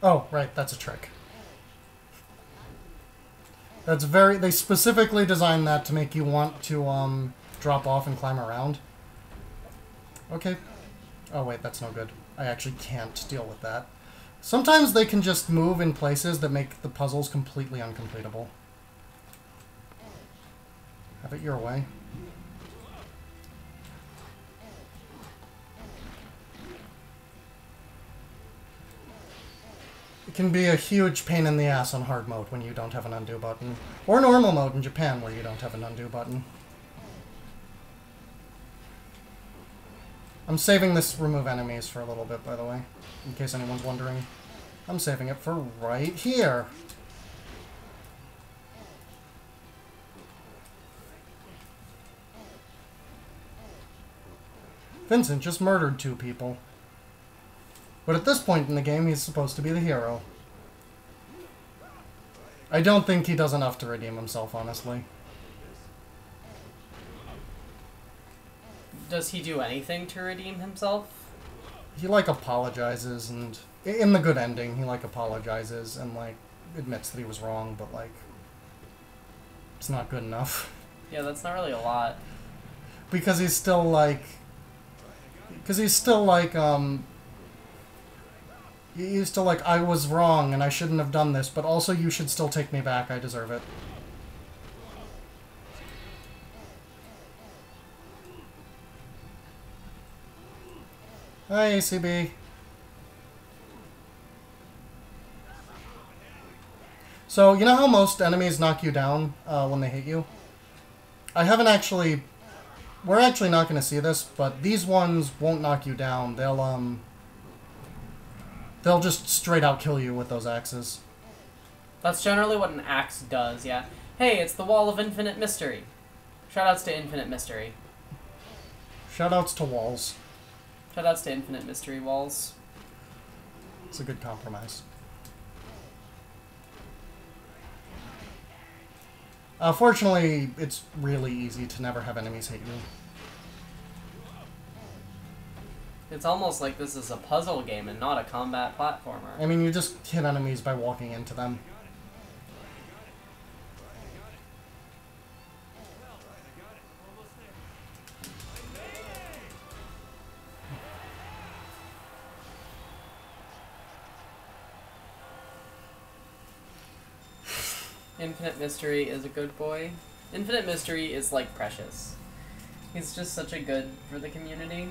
Oh, right, that's a trick. That's very... They specifically designed that to make you want to, drop off and climb around. Okay. Oh, wait, that's no good. I actually can't deal with that. Sometimes they can just move in places that make the puzzles completely uncompletable. Have it your way. It can be a huge pain in the ass on hard mode when you don't have an undo button. Or normal mode in Japan where you don't have an undo button. I'm saving this remove enemies for a little bit, by the way, in case anyone's wondering. I'm saving it for right here. Vincent just murdered 2 people. But at this point in the game, he's supposed to be the hero. I don't think he does enough to redeem himself, honestly. Does he do anything to redeem himself? He, like, apologizes, and in the good ending, he, like, apologizes and, like, admits that he was wrong, but, like, it's not good enough. Yeah, that's not really a lot. Because he's still, like... Because he's still, like, he's still like, I was wrong, and I shouldn't have done this, but also you should still take me back, I deserve it. Hi, ACB. So, you know how most enemies knock you down when they hit you? I haven't actually... We're actually not going to see this, but these ones won't knock you down. They'll just straight out kill you with those axes. That's generally what an axe does, yeah. Hey, it's the Wall of Infinite Mystery. Shoutouts to Infinite Mystery. Shoutouts to walls. Shoutouts to Infinite Mystery walls. It's a good compromise. Fortunately, it's really easy to never have enemies hit you. It's almost like this is a puzzle game and not a combat platformer. I mean, you just hit enemies by walking into them. Infinite Mystery is a good boy. Infinite Mystery is like Precious. He's just such a good for the community.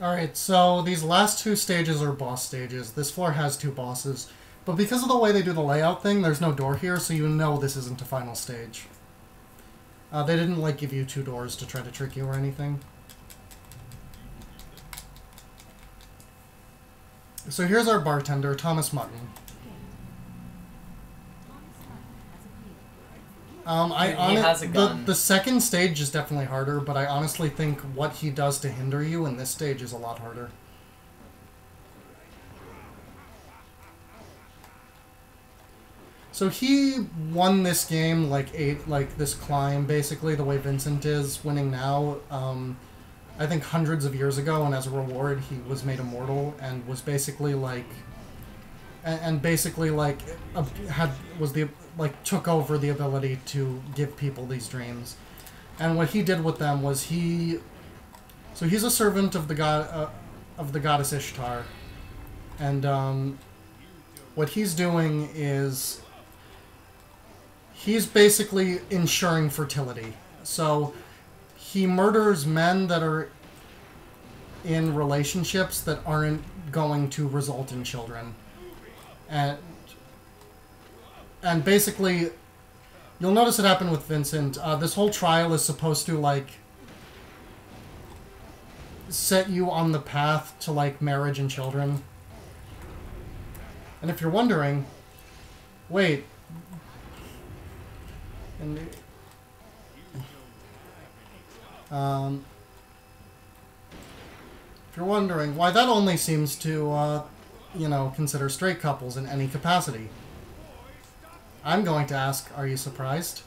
Alright, so these last 2 stages are boss stages. This floor has 2 bosses. But because of the way they do the layout thing, there's no door here, so you know this isn't a final stage. They didn't, like, give you 2 doors to try to trick you or anything. So here's our bartender, Thomas Mutton. He has a gun. The second stage is definitely harder, but I honestly think what he does to hinder you in this stage is a lot harder. So he won this game like this climb, basically, the way Vincent is winning now. I think hundreds of years ago, and as a reward, he was made immortal and was basically like, took over the ability to give people these dreams. And what he did with them was he's a servant of the goddess Ishtar, and what he's doing is he's basically ensuring fertility. So he murders men that are in relationships that aren't going to result in children. And basically, You'll notice it happened with Vincent. This whole trial is supposed to, like, set you on the path to, like, marriage and children. And if you're wondering, wait, and if you're wondering why that only seems to, you know, consider straight couples in any capacity, I'm going to ask, are you surprised?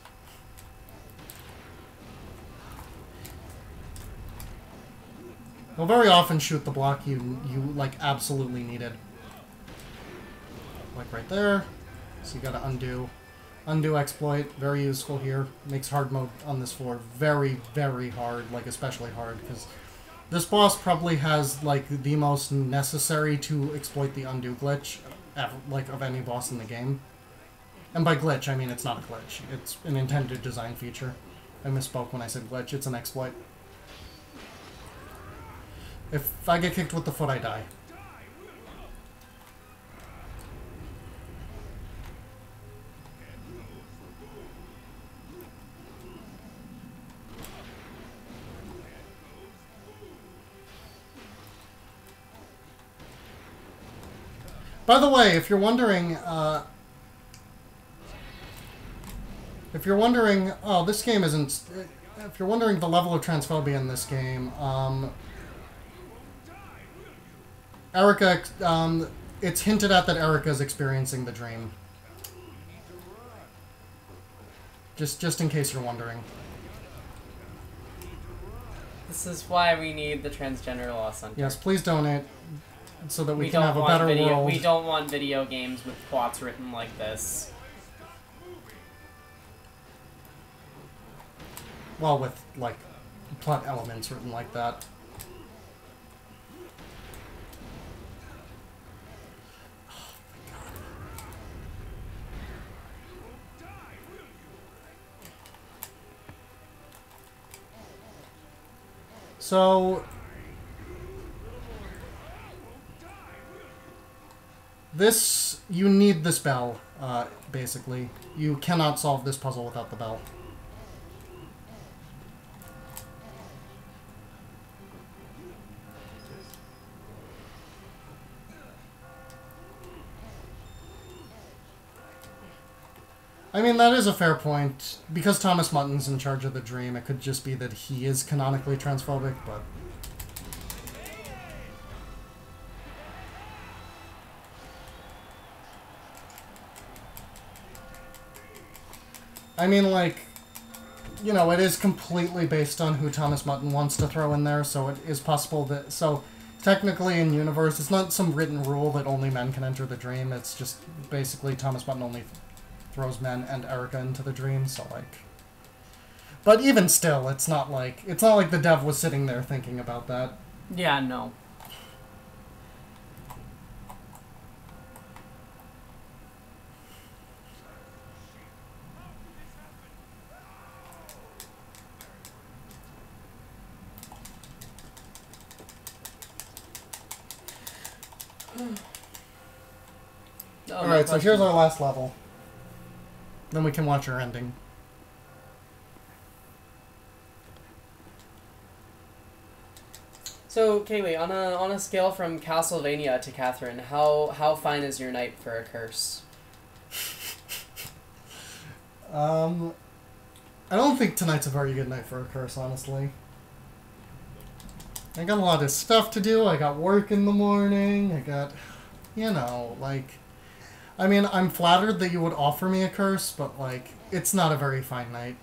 You'll very often shoot the block you like absolutely needed. Like right there. So you gotta undo. Undo exploit, very useful here. Makes hard mode on this floor very, very hard, like especially hard, because this boss probably has like the most necessary to exploit the undo glitch, like of any boss in the game. And by glitch, I mean it's not a glitch. It's an intended design feature. I misspoke when I said glitch. It's an exploit. If I get kicked with the foot, I die. By the way, if you're wondering, oh, this game isn't... If you're wondering the level of transphobia in this game, Erica, it's hinted at that Erica's experiencing the dream. Just in case you're wondering. This is why we need the Transgender Law Center. Yes, please donate so that we can have a better world. We don't want video games with plots written like this. Well, with, like, plot elements written like that. So, this, you need this bell, basically. You cannot solve this puzzle without the bell. I mean, that is a fair point. Because Thomas Mutton's in charge of the dream, it could just be that he is canonically transphobic, but... I mean, like, you know, it is completely based on who Thomas Mutton wants to throw in there, so it is possible that... So, technically in universe, it's not some written rule that only men can enter the dream, it's just basically Thomas Mutton only throws men and Erica into the dream, so like... But even still, it's not like the dev was sitting there thinking about that. Yeah, no. Alright, so here's our last level. Then we can watch our ending. So, Kaylee, on a scale from Castlevania to Catherine, how fine is your night for a curse? I don't think tonight's a very good night for a curse, honestly. I got a lot of stuff to do, I got work in the morning, I got, you know, like... I mean, I'm flattered that you would offer me a curse, but, like, it's not a very fine night.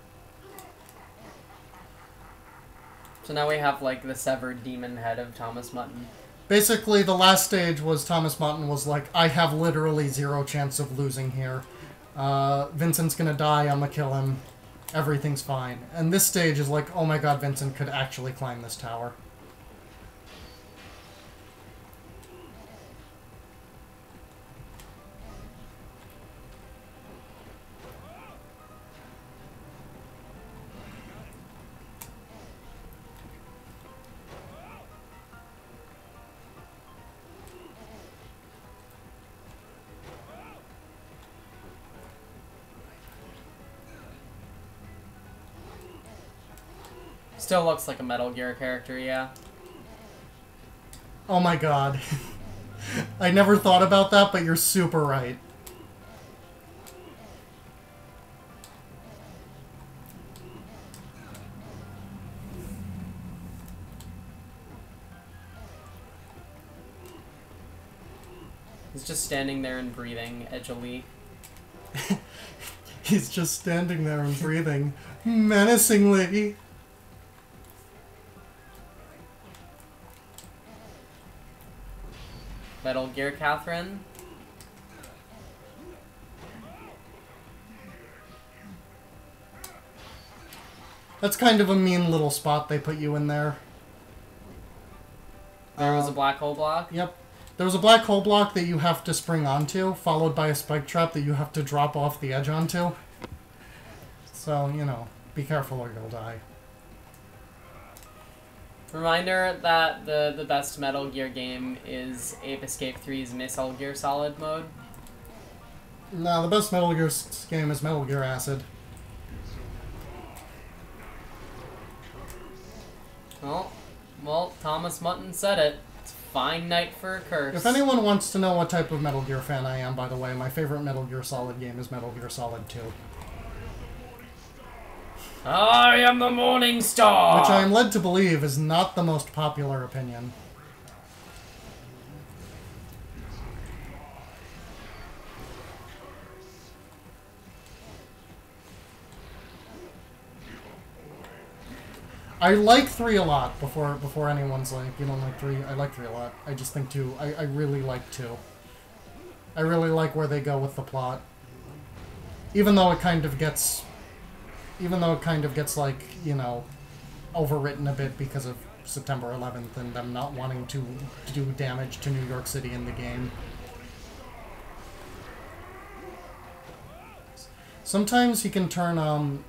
So now we have, like, the severed demon head of Thomas Mutton. Basically, the last stage was Thomas Mutton was like, I have literally 0 chance of losing here. Vincent's gonna die, I'm gonna kill him. Everything's fine. And this stage is like, oh my god, Vincent could actually climb this tower. Still looks like a Metal Gear character, yeah. Oh my god. I never thought about that, but you're super right. He's just standing there and breathing edgily. He's just standing there and breathing menacingly. Metal Gear Catherine. That's kind of a mean little spot they put you in there. There was a black hole block? Yep. There was a black hole block that you have to spring onto, followed by a spike trap that you have to drop off the edge onto. So, you know, be careful or you'll die. Reminder that the best Metal Gear game is Ape Escape 3's Metal Gear Solid mode. No, the best Metal Gear game is Metal Gear Acid. Well, Thomas Mutton said it. It's a fine night for a curse. If anyone wants to know what type of Metal Gear fan I am, by the way, my favorite Metal Gear Solid game is Metal Gear Solid 2. I am the Morning Star! Which I am led to believe is not the most popular opinion. I like 3 a lot before anyone's like, you don't like 3. I like 3 a lot. I just think 2, I really like 2. I really like where they go with the plot. Even though it kind of gets like, you know, overwritten a bit because of September 11th and them not wanting to do damage to New York City in the game. Sometimes he can turn,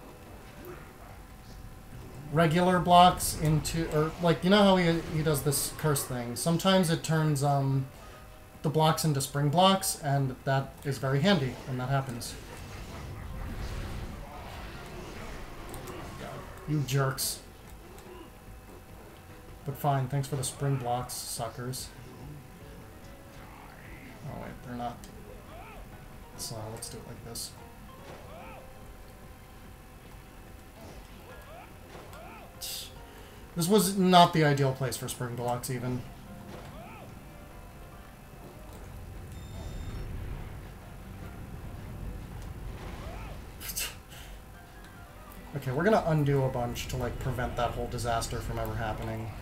regular blocks into, or like, you know how he does this curse thing? Sometimes it turns, the blocks into spring blocks, and that is very handy when that happens. You jerks. But fine, thanks for the spring blocks, suckers. Oh wait, they're not. So let's do it like this. This was not the ideal place for spring blocks, even. Okay, we're gonna undo a bunch to, like, prevent that whole disaster from ever happening.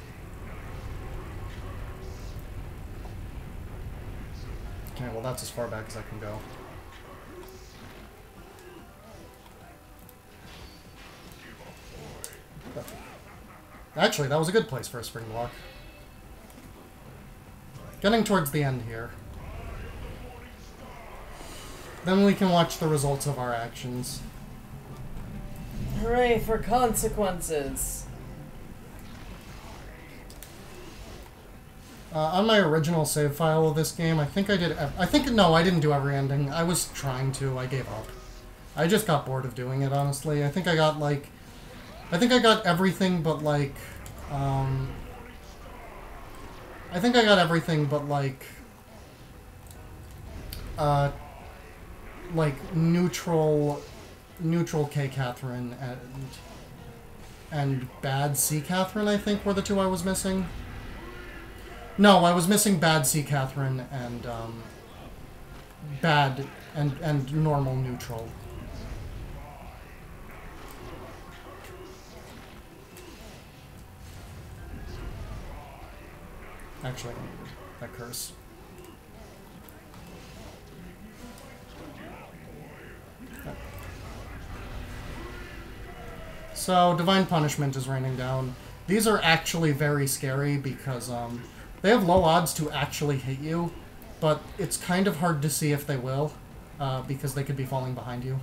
Okay, well that's as far back as I can go. Actually, that was a good place for a spring block. Getting towards the end here. Then we can watch the results of our actions. Hooray for consequences! On my original save file of this game, I think I did... no, I didn't do every ending. I was trying to. I gave up. I just got bored of doing it, honestly. I think I got, like... I think I got everything but, like... I think I got everything but, like... like, neutral K. Catherine and bad C. Catherine, I think, were the 2 I was missing. No, I was missing bad C. Catherine and, bad and normal neutral. Actually, I needed that curse. So, Divine Punishment is raining down. These are actually very scary because, they have low odds to actually hit you, but it's kind of hard to see if they will, because they could be falling behind you.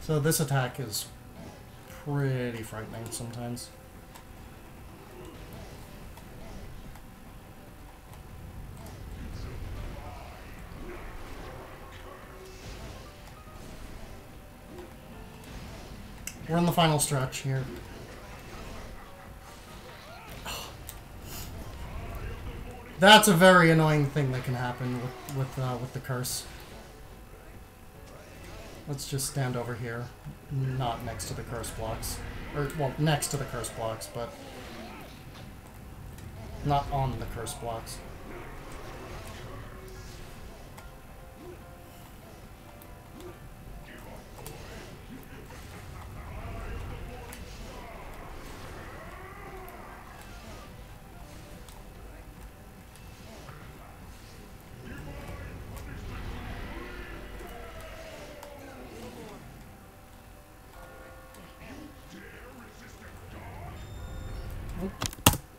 So this attack is pretty frightening sometimes. We're in the final stretch here. That's a very annoying thing that can happen with the curse. Let's just stand over here, not next to the curse blocks. Or, well, next to the curse blocks, but not on the curse blocks.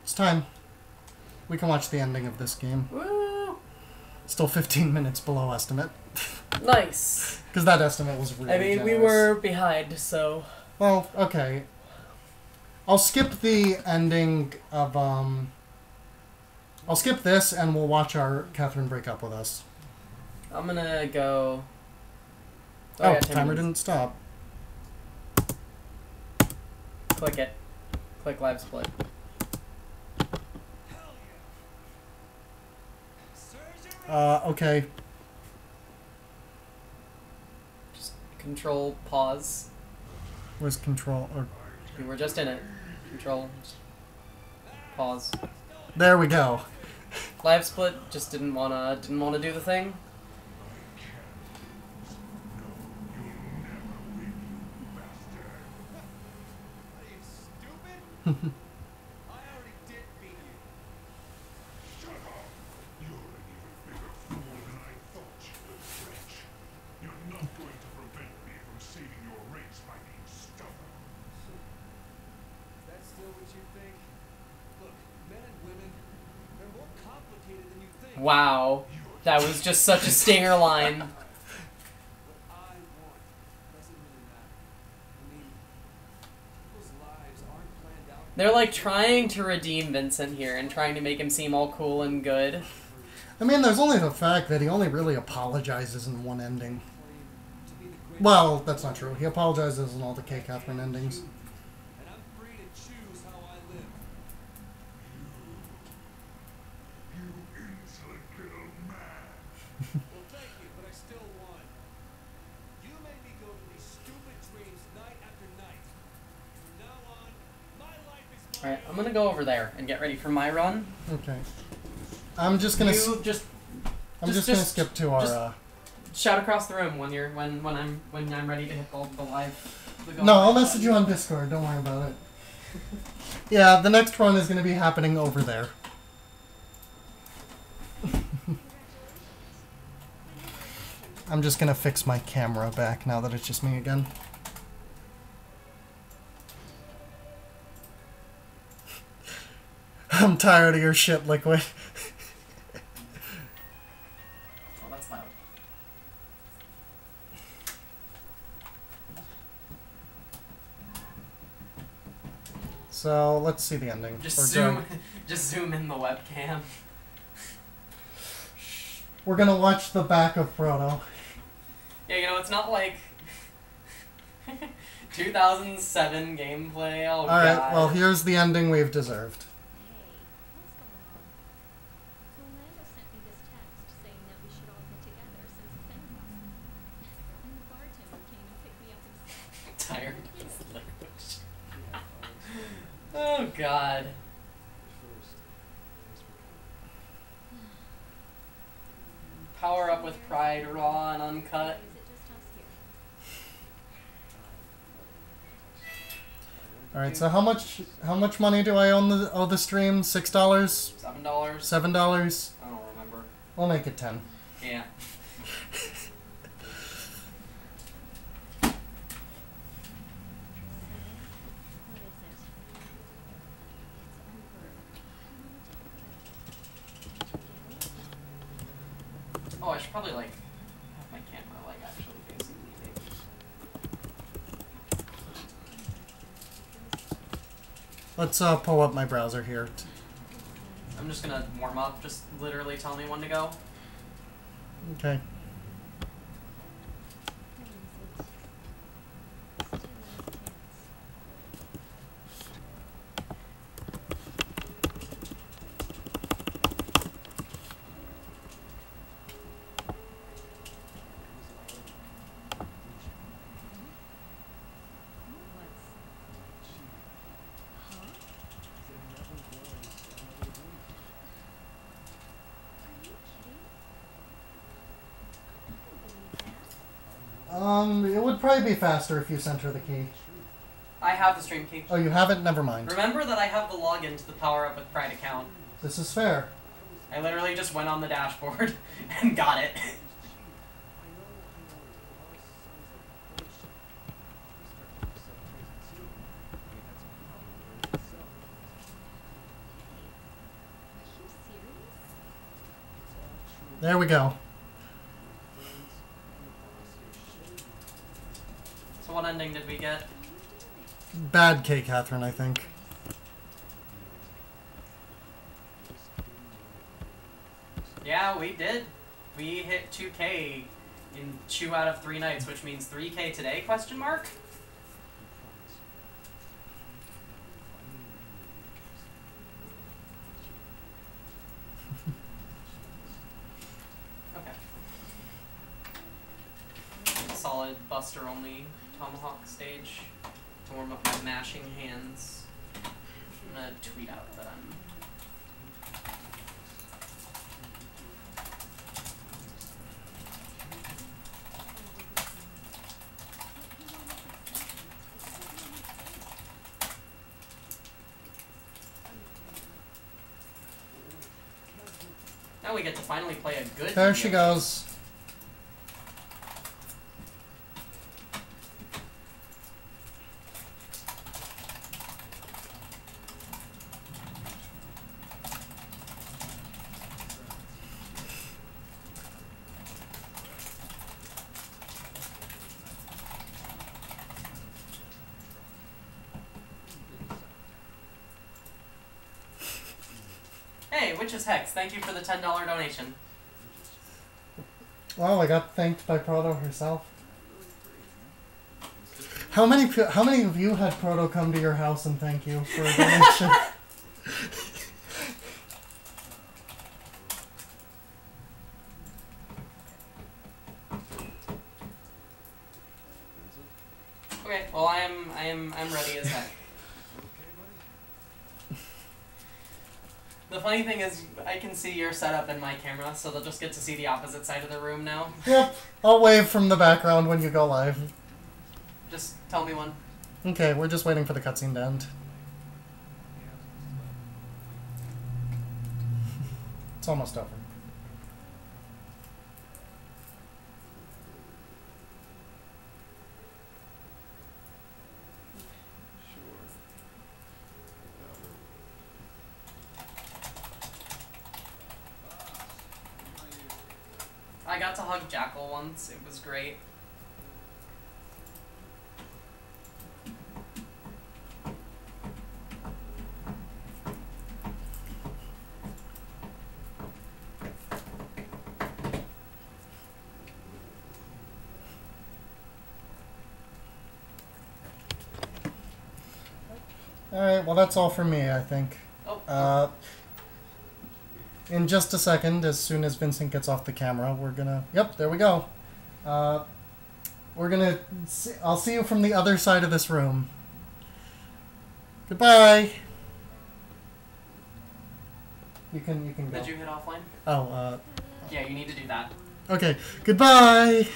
It's time. We can watch the ending of this game. Woo! Still 15 minutes below estimate. Nice. Because that estimate was really generous. we were behind, so... Well, okay. I'll skip the ending of, I'll skip this, and we'll watch our Catherine break up with us. I'm gonna go... Oh, timer didn't stop. Click it. Click live split. Okay. Just control pause. Where's control? Or... We were just in it. Control. Pause. There we go. Live split just didn't wanna do the thing. Wow, that was just such a stinger line. They're like trying to redeem Vincent here and trying to make him seem all cool and good. I mean, there's only the fact that he only really apologizes in one ending. Well, that's not true. He apologizes in all the K. Catherine endings. Alright, I'm gonna go over there and get ready for my run. Okay. I'm just gonna gonna skip to our shout across the room when you're when I'm ready to hit the live. No, I'll message you on Discord, don't worry about it. Yeah, the next run is gonna be happening over there. I'm just gonna fix my camera back now that it's just me again. I'm tired of your shit, Liquid. Oh, that's loud. So, let's see the ending. Just zoom in the webcam. We're gonna watch the back of Frodo. Yeah, you know, it's not like 2007 gameplay. Oh, Alright, God. well, here's the ending we've deserved. Tired Oh, God. Power up with pride, raw and uncut. All right, so how much money do I owe the stream? $6? $7. $7? I don't remember. We'll make it 10. Yeah. Oh, I should probably like have my camera like actually facing me. Maybe. Let's pull up my browser here. I'm just gonna warm up. Just literally tell me when to go. Okay. It would probably be faster if you center the key. I have the stream key. Oh, you haven't? Never mind. Remember that I have the login to the Power Up with Pride account. This is fair. I literally just went on the dashboard and got it. There we go. So what ending did we get? Bad K, Catherine, I think. Yeah, we did. We hit 2K in 2 out of 3 nights, which means 3K today, question mark? Okay. Solid Buster only Tomahawk stage to warm up my mashing hands. I'm gonna tweet out that I'm... Now we get to finally play a good There she goes. Hey, Witch's Hex, thank you for the $10 donation. Wow, I got thanked by Proto herself. How many of you had Proto come to your house and thank you for a donation? Okay, well I'm ready as heck. The funny thing is, I can see your setup in my camera, so they'll just get to see the opposite side of the room now. Yep, I'll wave from the background when you go live. Just tell me when. Okay, we're just waiting for the cutscene to end. It's almost over. I got to hug Jackal once, it was great. Alright, well that's all for me, I think. Oh. In just a second, as soon as Vincent gets off the camera, we're gonna... Yep, there we go. We're gonna... I'll see you from the other side of this room. Goodbye! You can go. Did you hit offline? Oh, Yeah, you need to do that. Okay, goodbye!